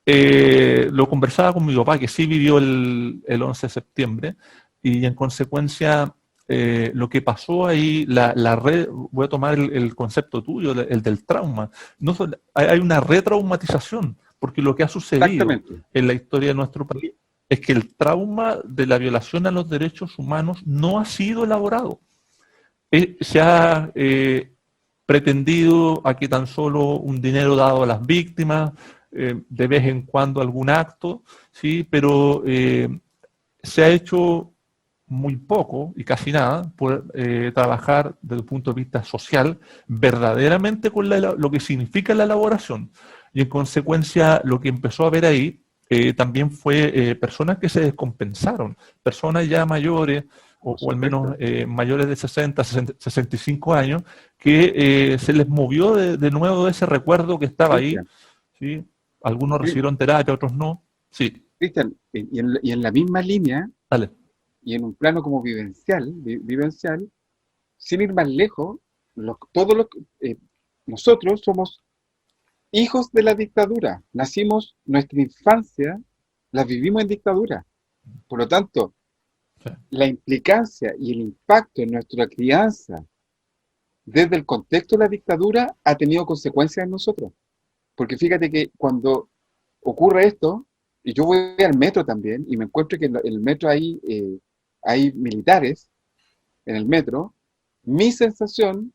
lo conversaba con mi papá, que sí vivió el 11 de septiembre, y en consecuencia, lo que pasó ahí, la red, voy a tomar el concepto tuyo, el del trauma, no solo, hay una retraumatización, porque lo que ha sucedido en la historia de nuestro país es que el trauma de la violación a los derechos humanos no ha sido elaborado. Se ha pretendido aquí tan solo un dinero dado a las víctimas, de vez en cuando algún acto, ¿sí? Pero se ha hecho muy poco y casi nada por trabajar desde el punto de vista social verdaderamente con lo que significa la elaboración. Y en consecuencia lo que empezó a haber ahí también fue personas que se descompensaron, personas ya mayores o al menos mayores de 60, 65 años, que se les movió de nuevo ese recuerdo que estaba ahí.
Cristian,
¿Sí? Algunos recibieron terapia, otros no. Sí,
Cristian, y en la misma línea,
dale.
y en un plano como vivencial, sin ir más lejos, todos nosotros somos hijos de la dictadura. Nacimos, nuestra infancia la vivimos en dictadura. Por lo tanto,
Sí.
la implicancia y el impacto en nuestra crianza desde el contexto de la dictadura ha tenido consecuencias en nosotros. Porque fíjate que cuando ocurre esto, y yo voy al metro también, y me encuentro que en el metro hay militares en el metro, mi sensación,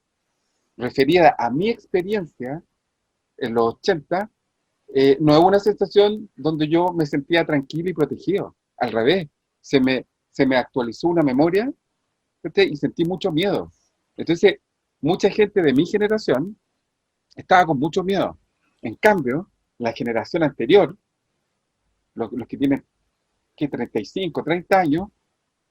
referida a mi experiencia en los 80, no es una sensación donde yo me sentía tranquilo y protegido. Al revés, se me actualizó una memoria, ¿viste? Y sentí mucho miedo. Entonces, mucha gente de mi generación estaba con mucho miedo. En cambio, la generación anterior, los que tienen 35, 30 años,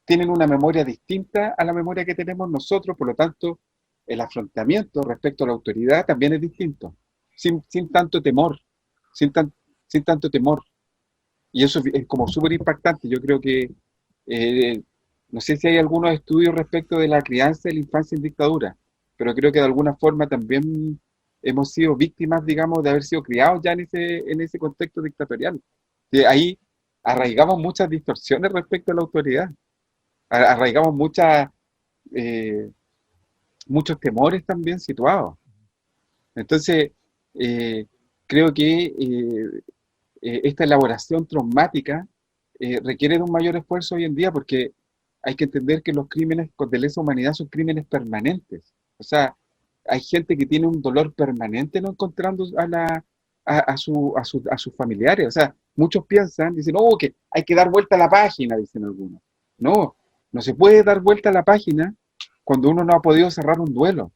tienen una memoria distinta a la memoria que tenemos nosotros, por lo tanto, el afrontamiento respecto a la autoridad también es distinto, sin tanto temor, sin tanto temor. Y eso es como súper impactante. Yo creo que, no sé si hay algunos estudios respecto de la crianza y la infancia en dictadura, pero creo que de alguna forma también hemos sido víctimas, digamos, de haber sido criados ya en ese contexto dictatorial. Que ahí arraigamos muchas distorsiones respecto a la autoridad, arraigamos muchos temores también situados. Entonces, creo que esta elaboración traumática requiere de un mayor esfuerzo hoy en día, porque hay que entender que los crímenes de lesa humanidad son crímenes permanentes. O sea, hay gente que tiene un dolor permanente no encontrando a sus familiares. O sea, muchos dicen, oh, que hay que dar vuelta a la página, dicen algunos. No se puede dar vuelta a la página cuando uno no ha podido cerrar un duelo.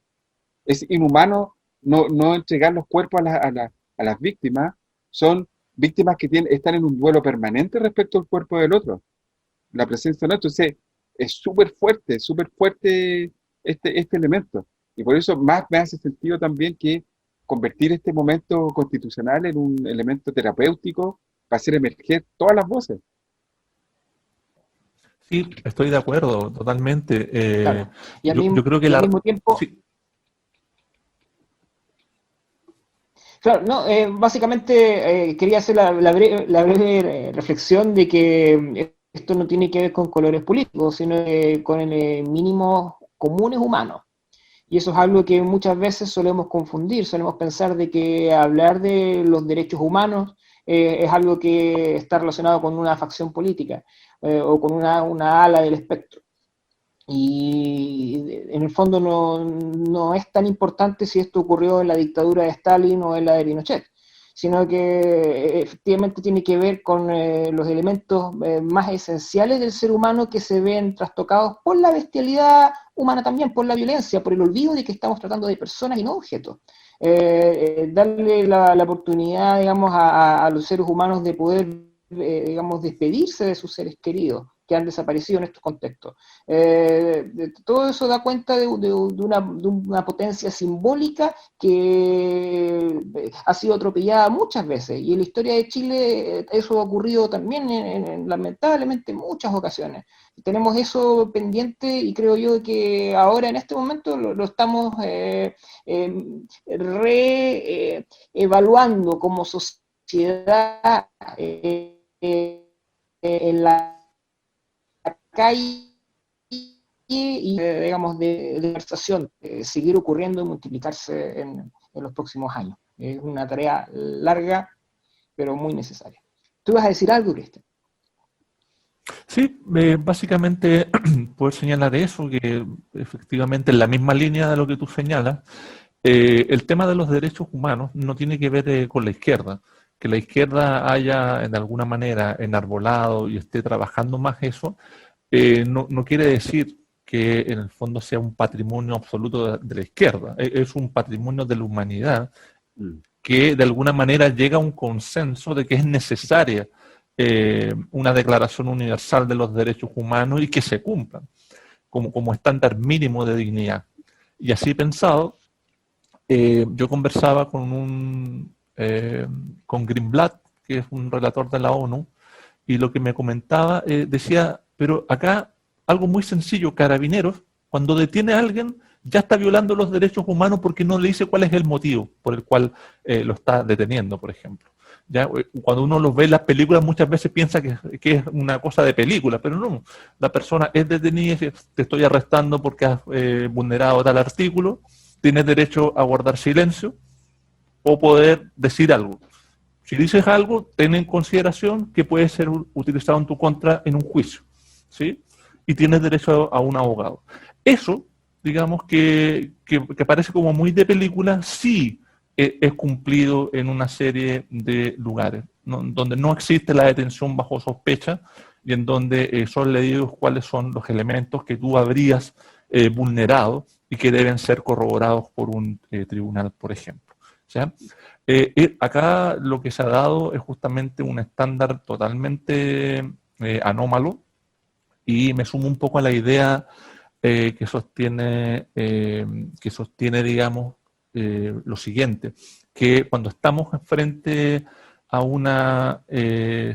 Es inhumano no entregar los cuerpos a las víctimas. Son víctimas que están en un duelo permanente respecto al cuerpo del otro. La presencia de otro. Entonces, es súper fuerte este elemento. Y por eso más me hace sentido también que convertir este momento constitucional en un elemento terapéutico para hacer emerger todas las voces.
Sí, estoy de acuerdo, totalmente.
Claro. Y
Yo creo que
al mismo tiempo,
sí,
claro, no, básicamente quería hacer la breve reflexión de que esto no tiene que ver con colores políticos, sino con mínimos comunes humanos. Y eso es algo que muchas veces solemos confundir, solemos pensar de que hablar de los derechos humanos es algo que está relacionado con una facción política o con una ala del espectro. Y en el fondo no es tan importante si esto ocurrió en la dictadura de Stalin o en la de Pinochet, sino que efectivamente tiene que ver con los elementos más esenciales del ser humano que se ven trastocados por la bestialidad humana también, por la violencia, por el olvido de que estamos tratando de personas y no objetos. Darle la oportunidad, digamos, a los seres humanos de poder, digamos, despedirse de sus seres queridos que han desaparecido en estos contextos. Todo eso da cuenta de una potencia simbólica que ha sido atropellada muchas veces, y en la historia de Chile eso ha ocurrido también lamentablemente en muchas ocasiones. Tenemos eso pendiente y creo yo que ahora en este momento lo estamos reevaluando como sociedad en la calle y digamos de conversación, seguir ocurriendo y multiplicarse en los próximos años. Es una tarea larga, pero muy necesaria. ¿Tú ibas a decir algo, Cristian?
sí, básicamente poder señalar eso, que efectivamente en la misma línea de lo que tú señalas, el tema de los derechos humanos no tiene que ver con la izquierda. Que la izquierda haya en alguna manera enarbolado y esté trabajando más eso, no quiere decir que en el fondo sea un patrimonio absoluto de la izquierda, es un patrimonio de la humanidad que de alguna manera llega a un consenso de que es necesaria una declaración universal de los derechos humanos y que se cumplan como estándar mínimo de dignidad. Y así pensado, yo conversaba con Greenblatt, que es un relator de la ONU, y lo que me comentaba, decía, pero acá algo muy sencillo, Carabineros, cuando detiene a alguien, ya está violando los derechos humanos porque no le dice cuál es el motivo por el cual lo está deteniendo, por ejemplo. ¿Ya? Cuando uno los ve en las películas, muchas veces piensa que es una cosa de película, pero no. La persona es detenida y dice, te estoy arrestando porque has vulnerado tal artículo, tienes derecho a guardar silencio o poder decir algo. Si dices algo, ten en consideración que puede ser utilizado en tu contra en un juicio, ¿sí? Y tienes derecho a un abogado. Eso, digamos que parece como muy de película, sí es cumplido en una serie de lugares, ¿no? Donde no existe la detención bajo sospecha y en donde son leídos cuáles son los elementos que tú habrías vulnerado y que deben ser corroborados por un tribunal, por ejemplo. ¿Ya? Acá lo que se ha dado es justamente un estándar totalmente anómalo, y me sumo un poco a la idea que sostiene, digamos, lo siguiente, que cuando estamos frente a una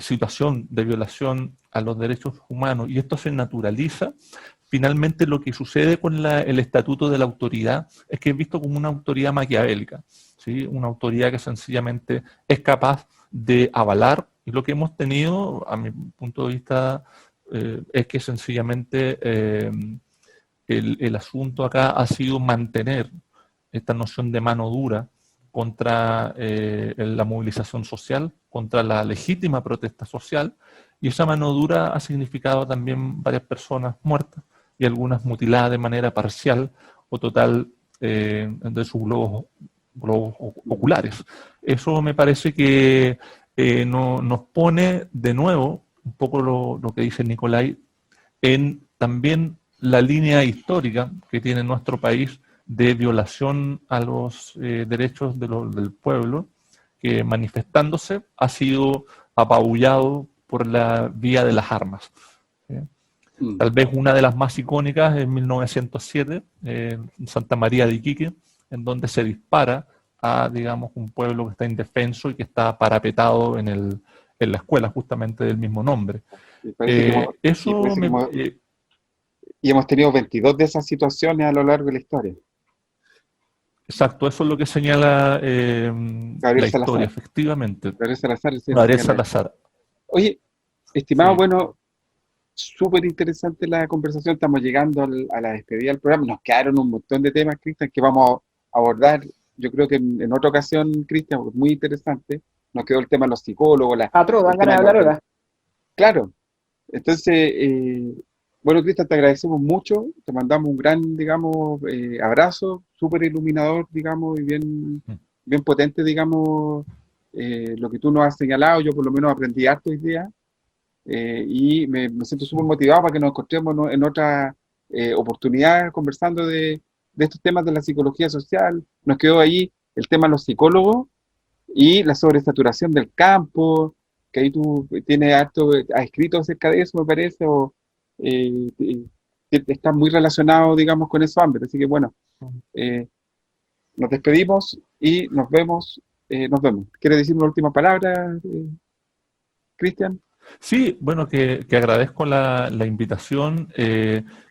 situación de violación a los derechos humanos y esto se naturaliza, finalmente lo que sucede con el estatuto de la autoridad es que es visto como una autoridad maquiavélica, ¿sí? Una autoridad que sencillamente es capaz de avalar, y lo que hemos tenido, a mi punto de vista, es que sencillamente el asunto acá ha sido mantener esta noción de mano dura contra la movilización social, contra la legítima protesta social, y esa mano dura ha significado también varias personas muertas y algunas mutiladas de manera parcial o total de sus globos oculares. Eso me parece que nos pone de nuevo, un poco lo que dice Nicolai, en también la línea histórica que tiene nuestro país de violación a los derechos del pueblo, que manifestándose ha sido apabullado por la vía de las armas. Tal vez una de las más icónicas es 1907, en Santa María de Iquique, en donde se dispara a, digamos, un pueblo que está indefenso y que está parapetado en la escuela justamente del mismo nombre.
Y hemos tenido 22 de esas situaciones a lo largo de la historia.
Exacto, eso es lo que señala la historia, efectivamente. Gabriel Salazar.
Oye, estimado, bueno, súper interesante la conversación. Estamos llegando a la despedida del programa. Nos quedaron un montón de temas, Cristian, que vamos a abordar, yo creo que en otra ocasión, Cristian, porque es muy interesante. Nos quedó el tema de los psicólogos.
Dan ganas de hablar ahora.
Claro. Entonces, bueno, Cristian, te agradecemos mucho. Te mandamos un gran, digamos, abrazo, súper iluminador, digamos, y bien potente, digamos, lo que tú nos has señalado. Yo por lo menos aprendí harto hoy día. Y me siento súper motivado para que nos encontremos en otra oportunidad conversando de estos temas de la psicología social. Nos quedó ahí el tema de los psicólogos y la sobresaturación del campo, que ahí tú tienes harto, has escrito acerca de eso, me parece, o está muy relacionado, digamos, con esos ámbitos. Así que bueno, nos despedimos y nos vemos. ¿Quieres decir una última palabra, Cristian?
Sí, bueno, que agradezco la invitación.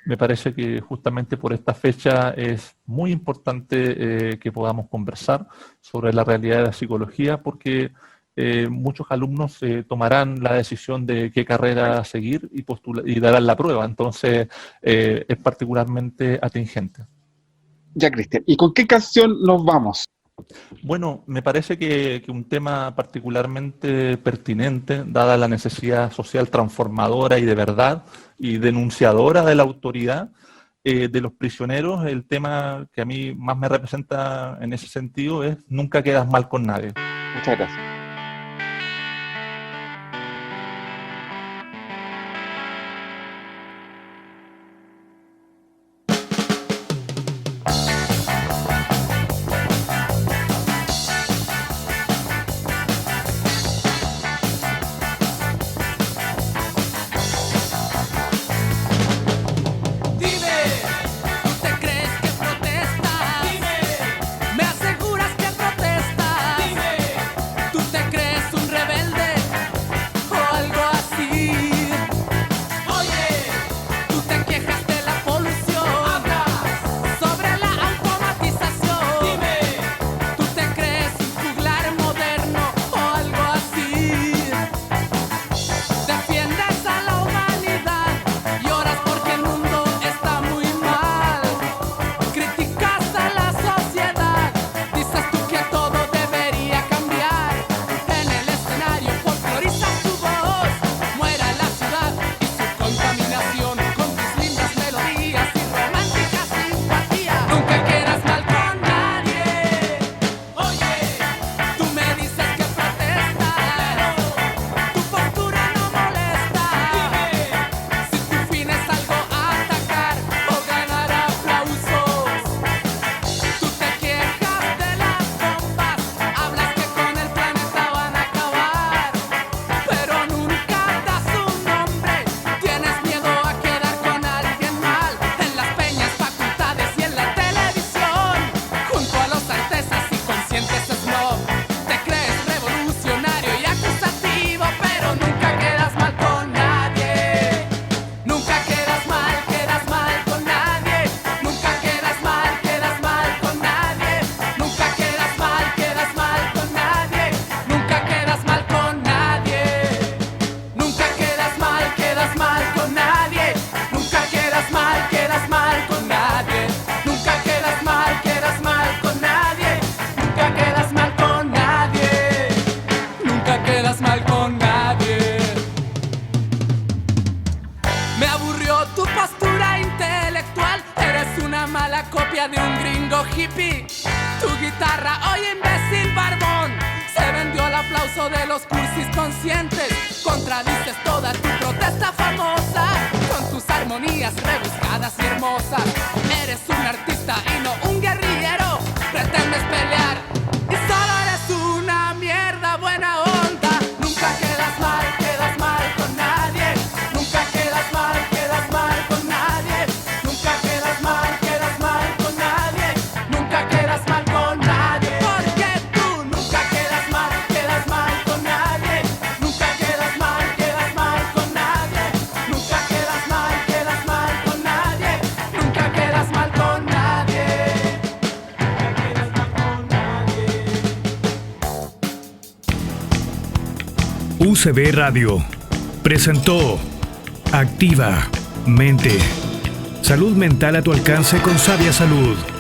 Me parece que justamente por esta fecha es muy importante que podamos conversar sobre la realidad de la psicología, porque muchos alumnos tomarán la decisión de qué carrera seguir y darán la prueba. Entonces, es particularmente atingente.
Ya, Cristian. ¿Y con qué canción nos vamos?
Bueno, me parece que un tema particularmente pertinente, dada la necesidad social transformadora y de verdad y denunciadora de la autoridad de los prisioneros, el tema que a mí más me representa en ese sentido es Nunca quedas mal con nadie.
Muchas gracias.
caso de los cursis conscientes, contradices toda tu protesta famosa con tus armonías rebuscadas y hermosas. Eres un artista y no un guerrillero, pretendes pelear y solo eres una mierda buena onda. Nunca quedas mal con nadie. Nunca quedas mal con nadie. Nunca quedas mal con nadie. Nunca quedas mal con nadie. Porque tú nunca quedas mal con nadie. Nunca quedas mal con nadie. Nunca quedas mal con nadie. Nunca quedas mal con nadie.
UCB Radio presentó Activa Mente. Salud mental a tu alcance con Sabia Salud.